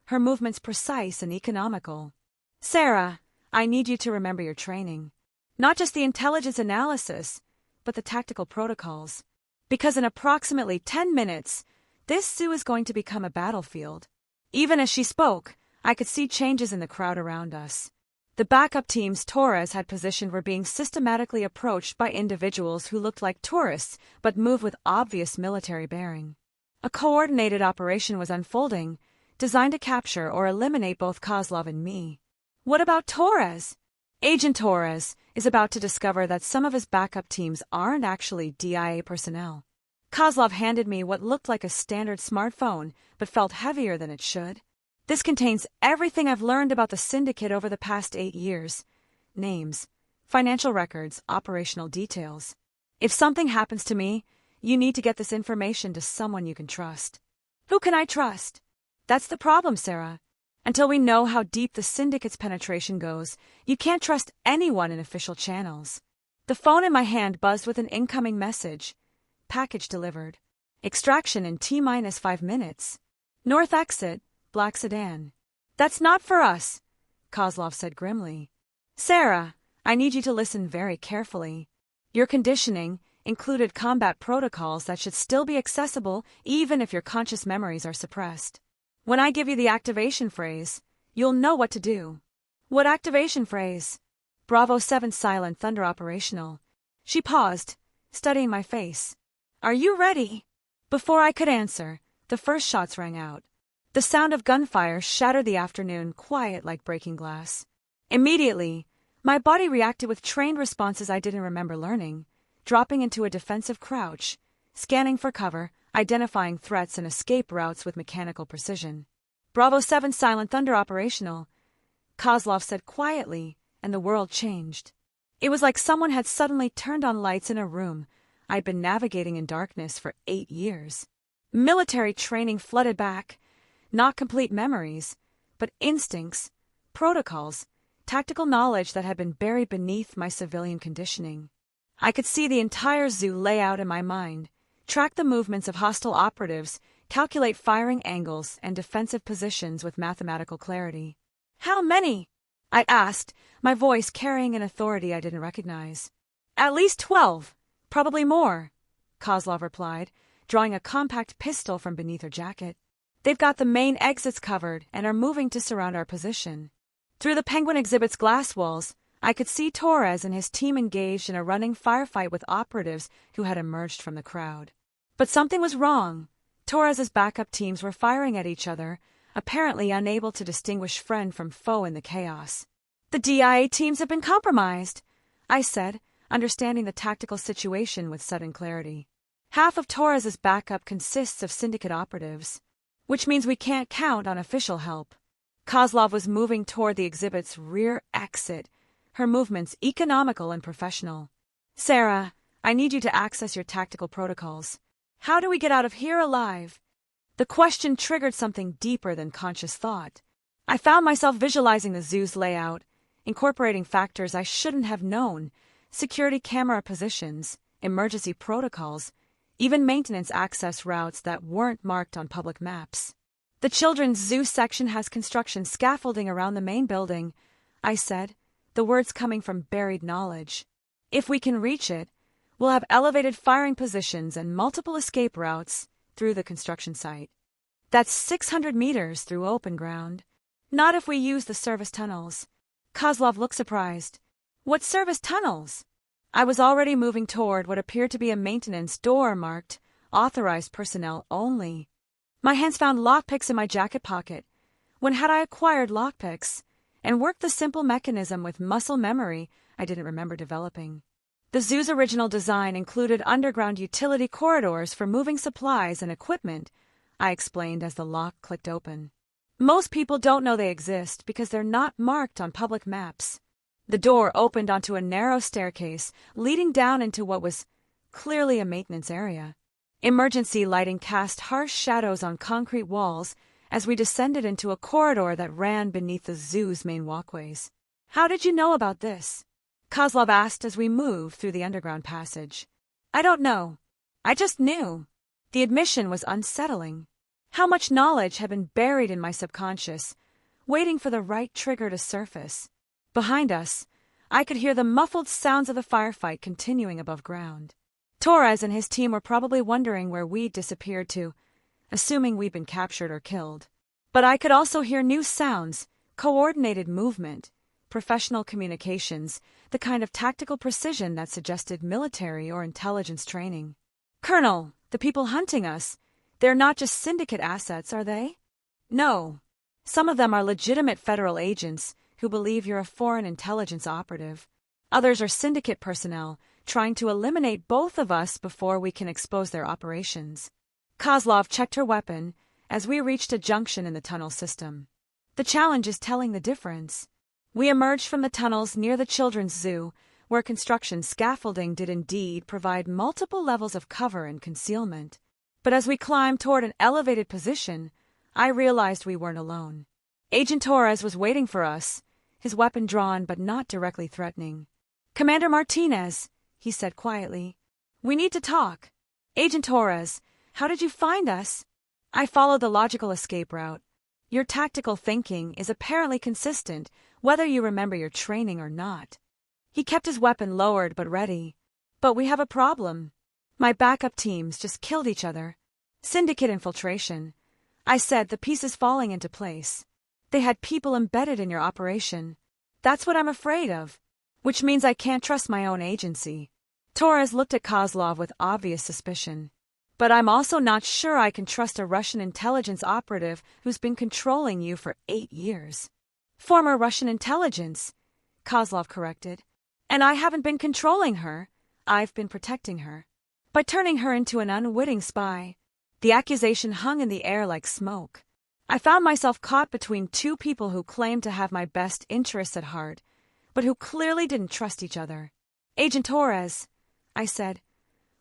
her movements precise and economical. Sarah, I need you to remember your training. Not just the intelligence analysis, but the tactical protocols. Because in approximately 10 minutes, this zoo is going to become a battlefield. Even as she spoke, I could see changes in the crowd around us. The backup teams Torres had positioned were being systematically approached by individuals who looked like tourists but moved with obvious military bearing. A coordinated operation was unfolding, designed to capture or eliminate both Kozlov and me. What about Torres? Agent Torres is about to discover that some of his backup teams aren't actually DIA personnel. Kozlov handed me what looked like a standard smartphone but felt heavier than it should. This contains everything I've learned about the syndicate over the past 8 years. Names, financial records, operational details. If something happens to me, you need to get this information to someone you can trust. Who can I trust? That's the problem, Sarah. Until we know how deep the syndicate's penetration goes, you can't trust anyone in official channels. The phone in my hand buzzed with an incoming message. Package delivered. Extraction in T-5 minutes. North exit. Black sedan. That's not for us, Kozlov said grimly. Sarah, I need you to listen very carefully. Your conditioning included combat protocols that should still be accessible even if your conscious memories are suppressed. When I give you the activation phrase, you'll know what to do. What activation phrase? Bravo 7 silent thunder operational. She paused, studying my face. Are you ready? Before I could answer, the first shots rang out. The sound of gunfire shattered the afternoon, quiet like breaking glass. Immediately, my body reacted with trained responses I didn't remember learning, dropping into a defensive crouch, scanning for cover, identifying threats and escape routes with mechanical precision. Bravo 7 silent thunder operational, Kozlov said quietly, and the world changed. It was like someone had suddenly turned on lights in a room I'd been navigating in darkness for 8 years. Military training flooded back. Not complete memories, but instincts, protocols, tactical knowledge that had been buried beneath my civilian conditioning. I could see the entire zoo layout in my mind, track the movements of hostile operatives, calculate firing angles and defensive positions with mathematical clarity. "How many?" I asked, my voice carrying an authority I didn't recognize. "At least 12, probably more," Kozlov replied, drawing a compact pistol from beneath her jacket. "They've got the main exits covered and are moving to surround our position." Through the penguin exhibit's glass walls, I could see Torres and his team engaged in a running firefight with operatives who had emerged from the crowd. But something was wrong. Torres's backup teams were firing at each other, apparently unable to distinguish friend from foe in the chaos. "The DIA teams have been compromised," I said, understanding the tactical situation with sudden clarity. "Half of Torres's backup consists of syndicate operatives, which means we can't count on official help." Kozlov was moving toward the exhibit's rear exit, her movements economical and professional. "Sarah, I need you to access your tactical protocols. How do we get out of here alive?" The question triggered something deeper than conscious thought. I found myself visualizing the zoo's layout, incorporating factors I shouldn't have known: security camera positions, emergency protocols, even maintenance access routes that weren't marked on public maps. "The children's zoo section has construction scaffolding around the main building," I said, the words coming from buried knowledge. "If we can reach it, we'll have elevated firing positions and multiple escape routes through the construction site. That's 600 meters through open ground. Not if we use the service tunnels." Kozlov looked surprised. "What service tunnels?" I was already moving toward what appeared to be a maintenance door marked "Authorized Personnel Only." My hands found lockpicks in my jacket pocket. When had I acquired lockpicks and worked the simple mechanism with muscle memory I didn't remember developing? The zoo's original design included underground utility corridors for moving supplies and equipment, I explained as the lock clicked open. "Most people don't know they exist because they're not marked on public maps." The door opened onto a narrow staircase leading down into what was clearly a maintenance area. Emergency lighting cast harsh shadows on concrete walls as we descended into a corridor that ran beneath the zoo's main walkways. "How did you know about this?" Kozlov asked as we moved through the underground passage. "I don't know. I just knew." The admission was unsettling. How much knowledge had been buried in my subconscious, waiting for the right trigger to surface. Behind us, I could hear the muffled sounds of the firefight continuing above ground. Torres and his team were probably wondering where we'd disappeared to, assuming we'd been captured or killed. But I could also hear new sounds, coordinated movement, professional communications, the kind of tactical precision that suggested military or intelligence training. "Colonel, the people hunting us, they're not just syndicate assets, are they?" "No. Some of them are legitimate federal agents who believe you're a foreign intelligence operative. Others are syndicate personnel trying to eliminate both of us before we can expose their operations." Kozlov checked her weapon as we reached a junction in the tunnel system. The challenge is telling the difference. We emerged from the tunnels near the children's zoo, where construction scaffolding did indeed provide multiple levels of cover and concealment. But as we climbed toward an elevated position, I realized we weren't alone. Agent Torres was waiting for us, his weapon drawn but not directly threatening. "Commander Martinez," he said quietly, "we need to talk." "Agent Torres, how did you find us?" "I followed the logical escape route. Your tactical thinking is apparently consistent, whether you remember your training or not." He kept his weapon lowered but ready. "But we have a problem. My backup teams just killed each other. Syndicate infiltration," I said, the pieces falling into place. "They had people embedded in your operation. That's what I'm afraid of. Which means I can't trust my own agency." Torres looked at Kozlov with obvious suspicion. "But I'm also not sure I can trust a Russian intelligence operative who's been controlling you for 8 years. "Former Russian intelligence," Kozlov corrected. "And I haven't been controlling her. I've been protecting her. By turning her into an unwitting spy." The accusation hung in the air like smoke. I found myself caught between two people who claimed to have my best interests at heart, but who clearly didn't trust each other. "Agent Torres," I said,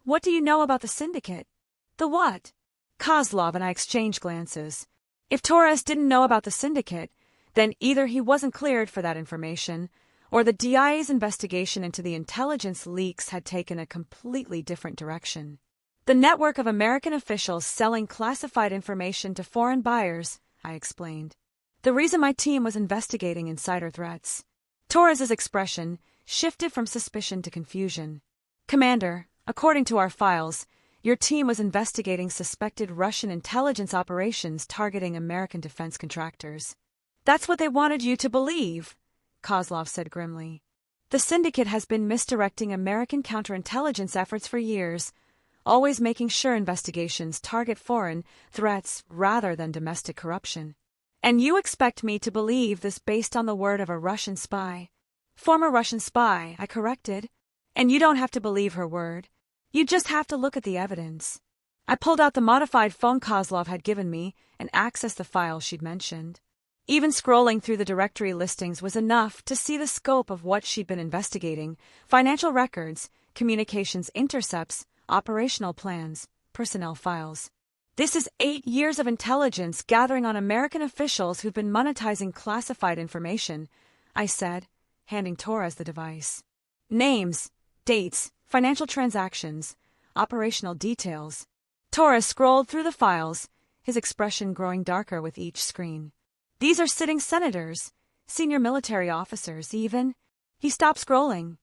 "what do you know about the syndicate?" "The what?" Kozlov and I exchanged glances. If Torres didn't know about the syndicate, then either he wasn't cleared for that information, or the DIA's investigation into the intelligence leaks had taken a completely different direction. The network of American officials selling classified information to foreign buyers, I explained. The reason my team was investigating insider threats. Torres's expression shifted from suspicion to confusion. Commander, according to our files, your team was investigating suspected Russian intelligence operations targeting American defense contractors. That's what they wanted you to believe, Kozlov said grimly. The syndicate has been misdirecting American counterintelligence efforts for years, always making sure investigations target foreign threats rather than domestic corruption. And you expect me to believe this based on the word of a Russian spy? Former Russian spy, I corrected. And you don't have to believe her word. You just have to look at the evidence. I pulled out the modified phone Kozlov had given me and accessed the file she'd mentioned. Even scrolling through the directory listings was enough to see the scope of what she'd been investigating: financial records, communications intercepts, operational plans, personnel files. This is 8 years of intelligence gathering on American officials who've been monetizing classified information, I said, handing Torres the device. Names, dates, financial transactions, operational details. Torres scrolled through the files, his expression growing darker with each screen. These are sitting senators, senior military officers, even. He stopped scrolling.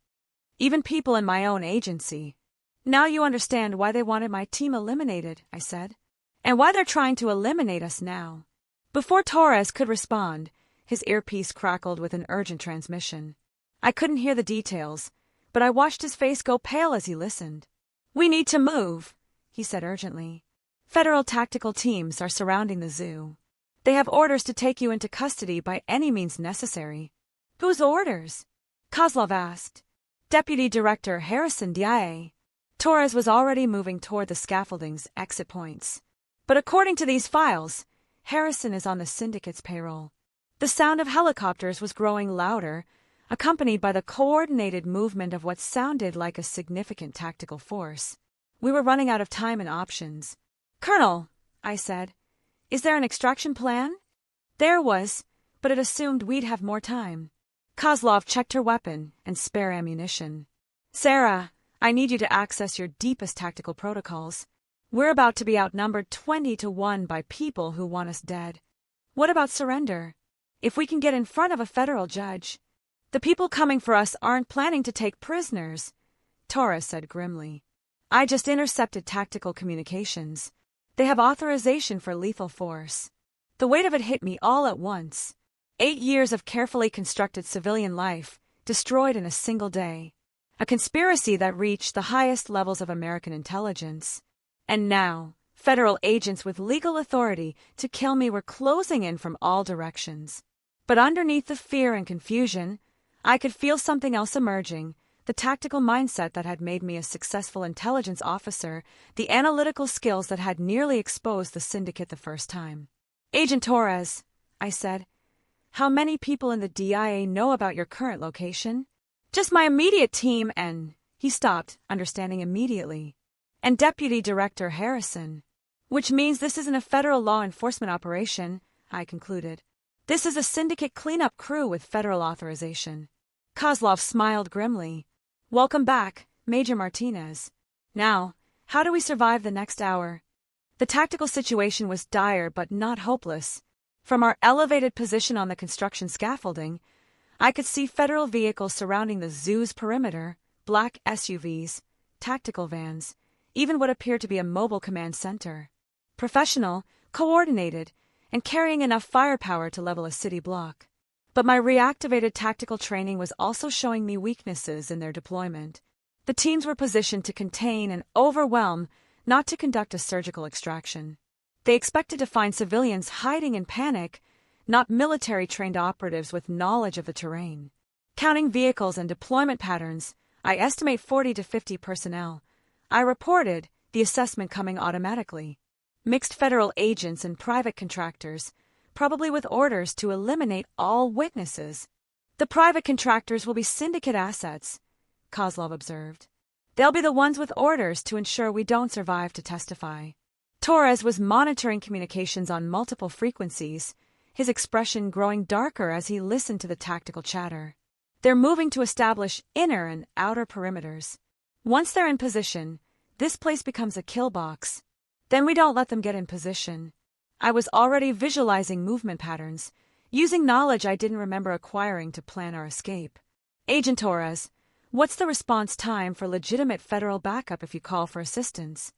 Even people in my own agency. Now you understand why they wanted my team eliminated, I said. And why they're trying to eliminate us now. Before Torres could respond, his earpiece crackled with an urgent transmission. I couldn't hear the details, but I watched his face go pale as he listened. We need to move, he said urgently. Federal tactical teams are surrounding the zoo. They have orders to take you into custody by any means necessary. Whose orders? Kozlov asked. Deputy Director Harrison DIA. Torres was already moving toward the scaffolding's exit points. But according to these files, Harrison is on the syndicate's payroll. The sound of helicopters was growing louder, accompanied by the coordinated movement of what sounded like a significant tactical force. We were running out of time and options. Colonel, I said, is there an extraction plan? There was, but it assumed we'd have more time. Kozlov checked her weapon and spare ammunition. Sarah, I need you to access your deepest tactical protocols. We're about to be outnumbered 20-1 by people who want us dead. What about surrender? If we can get in front of a federal judge. The people coming for us aren't planning to take prisoners, Torres said grimly. I just intercepted tactical communications. They have authorization for lethal force. The weight of it hit me all at once. 8 years of carefully constructed civilian life, destroyed in a single day. A conspiracy that reached the highest levels of American intelligence. And now, federal agents with legal authority to kill me were closing in from all directions. But underneath the fear and confusion, I could feel something else emerging. The tactical mindset that had made me a successful intelligence officer, the analytical skills that had nearly exposed the syndicate the first time. Agent Torres, I said, how many people in the DIA know about your current location? Just my immediate team and... He stopped, understanding immediately. And Deputy Director Harrison. Which means this isn't a federal law enforcement operation, I concluded. This is a syndicate cleanup crew with federal authorization. Kozlov smiled grimly. Welcome back, Major Martinez. Now, how do we survive the next hour? The tactical situation was dire but not hopeless. From our elevated position on the construction scaffolding, I could see federal vehicles surrounding the zoo's perimeter, black SUVs, tactical vans, even what appeared to be a mobile command center. Professional, coordinated, and carrying enough firepower to level a city block. But my reactivated tactical training was also showing me weaknesses in their deployment. The teams were positioned to contain and overwhelm, not to conduct a surgical extraction. They expected to find civilians hiding in panic, not military-trained operatives with knowledge of the terrain. Counting vehicles and deployment patterns, I estimate 40 to 50 personnel. I reported, the assessment coming automatically. Mixed federal agents and private contractors, probably with orders to eliminate all witnesses. The private contractors will be syndicate assets, Kozlov observed. They'll be the ones with orders to ensure we don't survive to testify. Torres was monitoring communications on multiple frequencies, his expression growing darker as he listened to the tactical chatter. They're moving to establish inner and outer perimeters. Once they're in position, this place becomes a kill box. Then we don't let them get in position. I was already visualizing movement patterns, using knowledge I didn't remember acquiring to plan our escape. Agent Torres, what's the response time for legitimate federal backup if you call for assistance?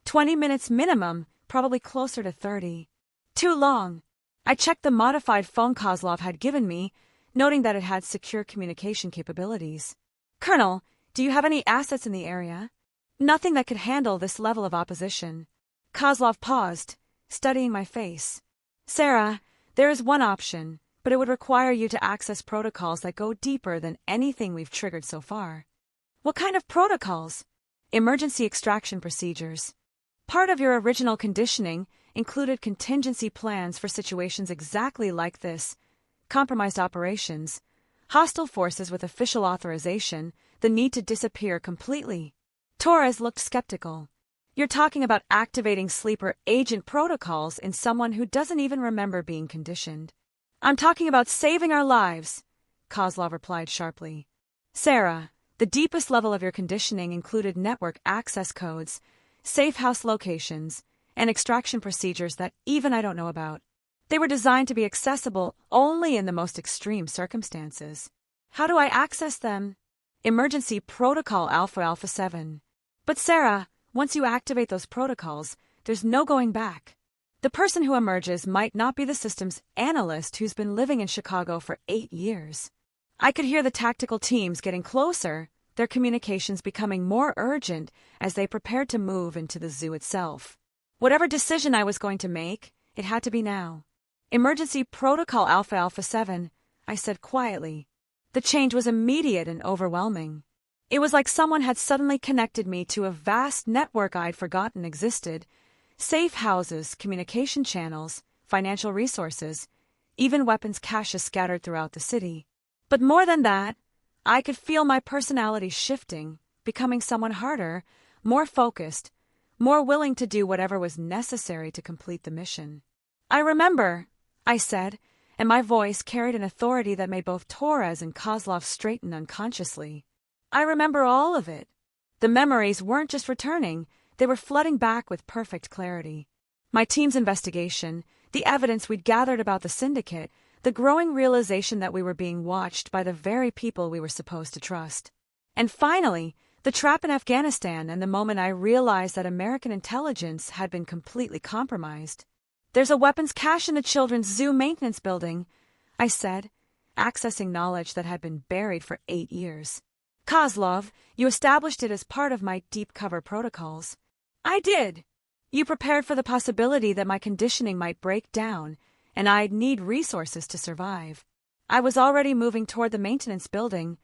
20 minutes minimum, probably closer to 30. Too long. I checked the modified phone Kozlov had given me, noting that it had secure communication capabilities. Colonel, do you have any assets in the area? Nothing that could handle this level of opposition. Kozlov paused, studying my face. Sarah, there is one option, but it would require you to access protocols that go deeper than anything we've triggered so far. What kind of protocols? Emergency extraction procedures. Part of your original conditioning included contingency plans for situations exactly like this: compromised operations, hostile forces with official authorization, the need to disappear completely. Torres looked skeptical. You're talking about activating sleeper agent protocols in someone who doesn't even remember being conditioned. I'm talking about saving our lives, Kozlov replied sharply. Sarah, the deepest level of your conditioning included network access codes, safe house locations, and extraction procedures that even I don't know about. They were designed to be accessible only in the most extreme circumstances. How do I access them? Emergency Protocol Alpha-7. But Sarah, once you activate those protocols, there's no going back. The person who emerges might not be the system's analyst who's been living in Chicago for 8 years. I could hear the tactical teams getting closer, their communications becoming more urgent as they prepared to move into the zoo itself. Whatever decision I was going to make, it had to be now. Emergency Protocol Alpha-7, I said quietly. The change was immediate and overwhelming. It was like someone had suddenly connected me to a vast network I'd forgotten existed: safe houses, communication channels, financial resources, even weapons caches scattered throughout the city. But more than that, I could feel my personality shifting, becoming someone harder, more focused, more willing to do whatever was necessary to complete the mission. I remember, I said, and my voice carried an authority that made both Torres and Kozlov straighten unconsciously. I remember all of it. The memories weren't just returning, they were flooding back with perfect clarity. My team's investigation, the evidence we'd gathered about the syndicate, the growing realization that we were being watched by the very people we were supposed to trust. And finally, the trap in Afghanistan and the moment I realized that American intelligence had been completely compromised. There's a weapons cache in the Children's Zoo maintenance building, I said, accessing knowledge that had been buried for 8 years. Kozlov, you established it as part of my deep cover protocols. I did. You prepared for the possibility that my conditioning might break down, and I'd need resources to survive. I was already moving toward the maintenance building,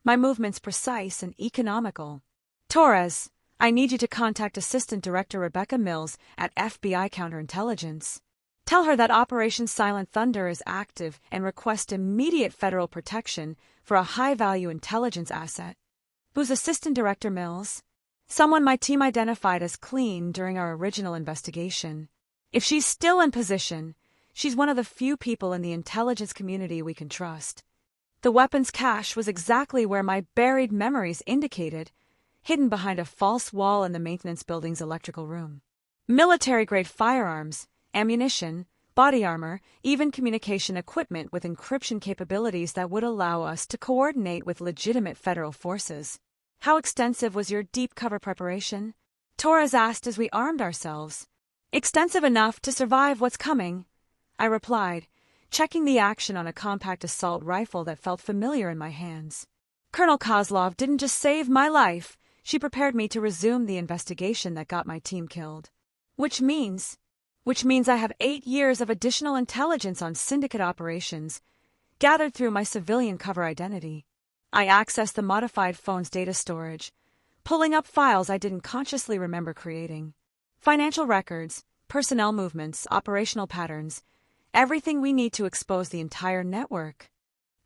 my movements precise and economical. Torres, I need you to contact Assistant Director Rebecca Mills at FBI Counterintelligence. Tell her that Operation Silent Thunder is active and request immediate federal protection for a high-value intelligence asset. Who's Assistant Director Mills? Someone my team identified as clean during our original investigation. If she's still in position, she's one of the few people in the intelligence community we can trust. The weapons cache was exactly where my buried memories indicated, hidden behind a false wall in the maintenance building's electrical room. Military-grade firearms, ammunition, body armor, even communication equipment with encryption capabilities that would allow us to coordinate with legitimate federal forces. How extensive was your deep cover preparation? Torres asked as we armed ourselves. Extensive enough to survive what's coming, I replied, checking the action on a compact assault rifle that felt familiar in my hands. Colonel Kozlov didn't just save my life, she prepared me to resume the investigation that got my team killed. Which means I have 8 years of additional intelligence on syndicate operations, gathered through my civilian cover identity. I accessed the modified phone's data storage, pulling up files I didn't consciously remember creating. Financial records, personnel movements, operational patterns, everything we need to expose the entire network.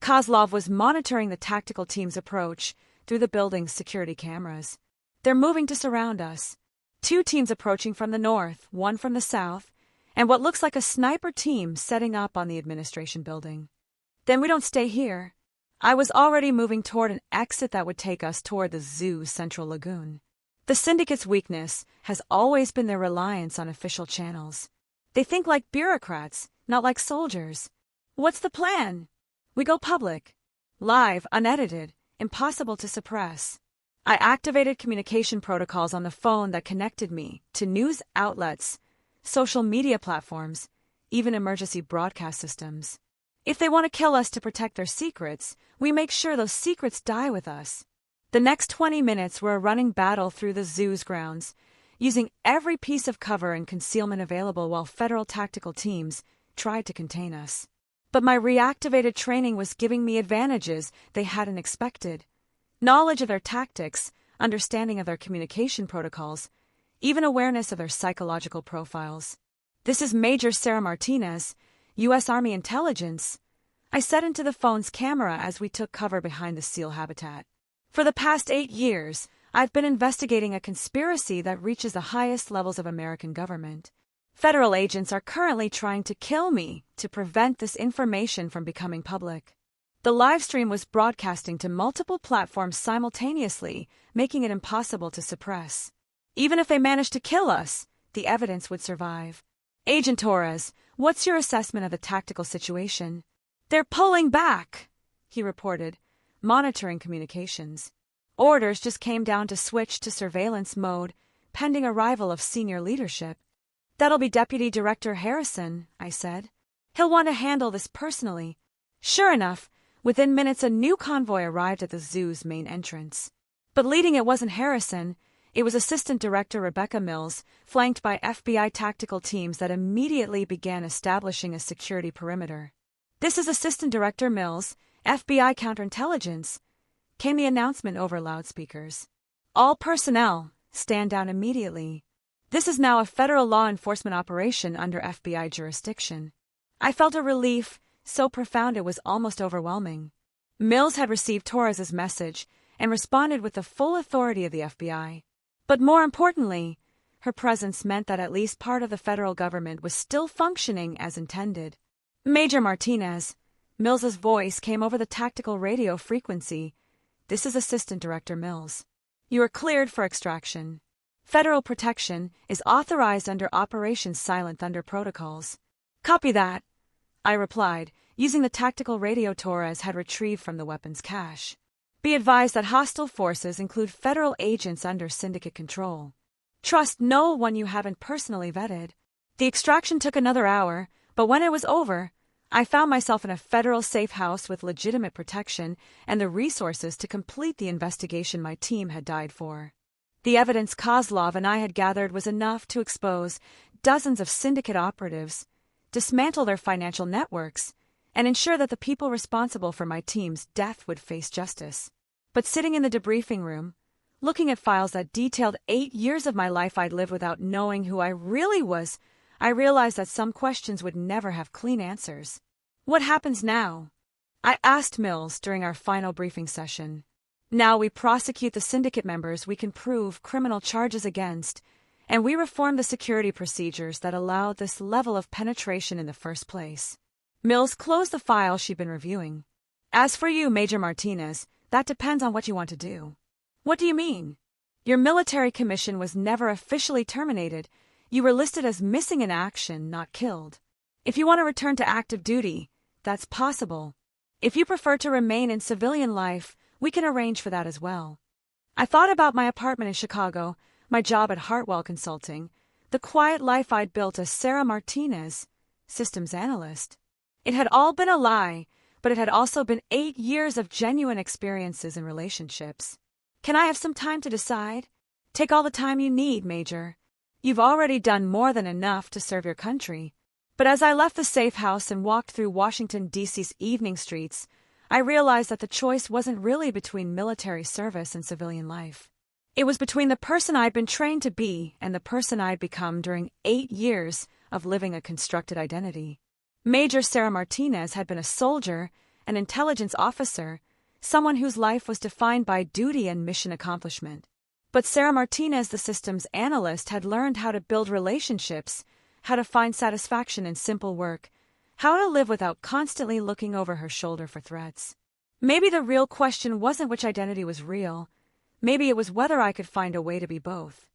Kozlov was monitoring the tactical team's approach through the building's security cameras. They're moving to surround us. 2 teams approaching from the north, 1 from the south, and what looks like a sniper team setting up on the administration building. Then we don't stay here. I was already moving toward an exit that would take us toward the zoo's central lagoon. The syndicate's weakness has always been their reliance on official channels. They think like bureaucrats, not like soldiers. What's the plan? We go public. Live, unedited, impossible to suppress. I activated communication protocols on the phone that connected me to news outlets, social media platforms, even emergency broadcast systems. If they want to kill us to protect their secrets, we make sure those secrets die with us. The next 20 minutes were a running battle through the zoo's grounds, using every piece of cover and concealment available while federal tactical teams tried to contain us. But my reactivated training was giving me advantages they hadn't expected. Knowledge of their tactics, understanding of their communication protocols, even awareness of their psychological profiles. "This is Major Sarah Martinez, U.S. Army Intelligence," I said into the phone's camera as we took cover behind the seal habitat. "For the past 8 years, I've been investigating a conspiracy that reaches the highest levels of American government. Federal agents are currently trying to kill me to prevent this information from becoming public." The livestream was broadcasting to multiple platforms simultaneously, making it impossible to suppress. Even if they managed to kill us, the evidence would survive. "Agent Torres, what's your assessment of the tactical situation?" "They're pulling back," he reported, monitoring communications. "Orders just came down to switch to surveillance mode, pending arrival of senior leadership." "That'll be Deputy Director Harrison," I said. "He'll want to handle this personally." Sure enough, within minutes a new convoy arrived at the zoo's main entrance. But leading it wasn't Harrison. It was Assistant Director Rebecca Mills, flanked by FBI tactical teams that immediately began establishing a security perimeter. "This is Assistant Director Mills, FBI Counterintelligence," came the announcement over loudspeakers. "All personnel, stand down immediately. This is now a federal law enforcement operation under FBI jurisdiction." I felt a relief so profound it was almost overwhelming. Mills had received Torres's message and responded with the full authority of the FBI. But more importantly, her presence meant that at least part of the federal government was still functioning as intended. "Major Martinez," Mills's voice came over the tactical radio frequency. "This is Assistant Director Mills. You are cleared for extraction. Federal protection is authorized under Operation Silent Thunder protocols." "Copy that," I replied, using the tactical radio Torres had retrieved from the weapons cache. "Be advised that hostile forces include federal agents under syndicate control. Trust no one you haven't personally vetted." The extraction took another hour, but when it was over, I found myself in a federal safe house with legitimate protection and the resources to complete the investigation my team had died for. The evidence Kozlov and I had gathered was enough to expose dozens of syndicate operatives, dismantle their financial networks, and ensure that the people responsible for my team's death would face justice. But sitting in the debriefing room, looking at files that detailed 8 years of my life I'd lived without knowing who I really was, I realized that some questions would never have clean answers. "What happens now?" I asked Mills during our final briefing session. "Now we prosecute the syndicate members we can prove criminal charges against, and we reform the security procedures that allowed this level of penetration in the first place." Mills closed the file she'd been reviewing. "As for you, Major Martinez, that depends on what you want to do." "What do you mean?" "Your military commission was never officially terminated. You were listed as missing in action, not killed. If you want to return to active duty, that's possible. If you prefer to remain in civilian life, we can arrange for that as well." I thought about my apartment in Chicago, my job at Hartwell Consulting, the quiet life I'd built as Sarah Martinez, systems analyst. It had all been a lie, but it had also been 8 years of genuine experiences and relationships. "Can I have some time to decide?" "Take all the time you need, Major. You've already done more than enough to serve your country." But as I left the safe house and walked through Washington, D.C.'s evening streets, I realized that the choice wasn't really between military service and civilian life. It was between the person I'd been trained to be and the person I'd become during 8 years of living a constructed identity. Major Sarah Martinez had been a soldier, an intelligence officer, someone whose life was defined by duty and mission accomplishment. But Sarah Martinez, the systems analyst, had learned how to build relationships, how to find satisfaction in simple work, how to live without constantly looking over her shoulder for threats. Maybe the real question wasn't which identity was real. Maybe it was whether I could find a way to be both.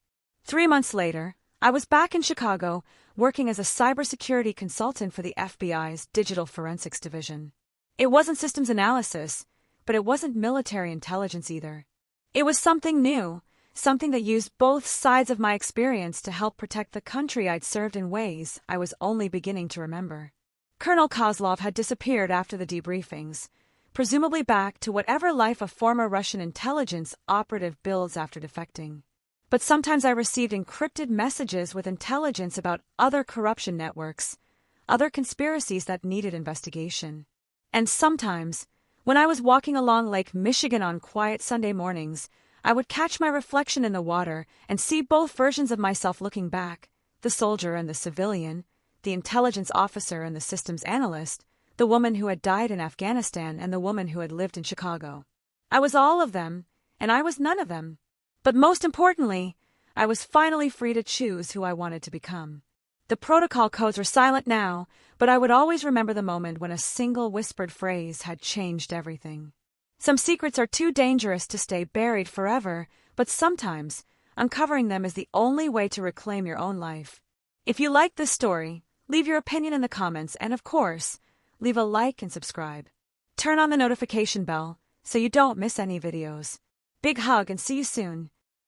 3 months later, I was back in Chicago, working as a cybersecurity consultant for the FBI's Digital Forensics Division. It wasn't systems analysis, but it wasn't military intelligence either. It was something new, something that used both sides of my experience to help protect the country I'd served in ways I was only beginning to remember. Colonel Kozlov had disappeared after the debriefings, presumably back to whatever life a former Russian intelligence operative builds after defecting. But sometimes I received encrypted messages with intelligence about other corruption networks, other conspiracies that needed investigation. And sometimes, when I was walking along Lake Michigan on quiet Sunday mornings, I would catch my reflection in the water and see both versions of myself looking back, the soldier and the civilian, the intelligence officer and the systems analyst, the woman who had died in Afghanistan and the woman who had lived in Chicago. I was all of them, and I was none of them. But most importantly, I was finally free to choose who I wanted to become. The protocol codes were silent now, but I would always remember the moment when a single whispered phrase had changed everything. Some secrets are too dangerous to stay buried forever, but sometimes uncovering them is the only way to reclaim your own life. If you like this story, leave your opinion in the comments and, of course, leave a like and subscribe. Turn on the notification bell so you don't miss any videos. Big hug and see you soon.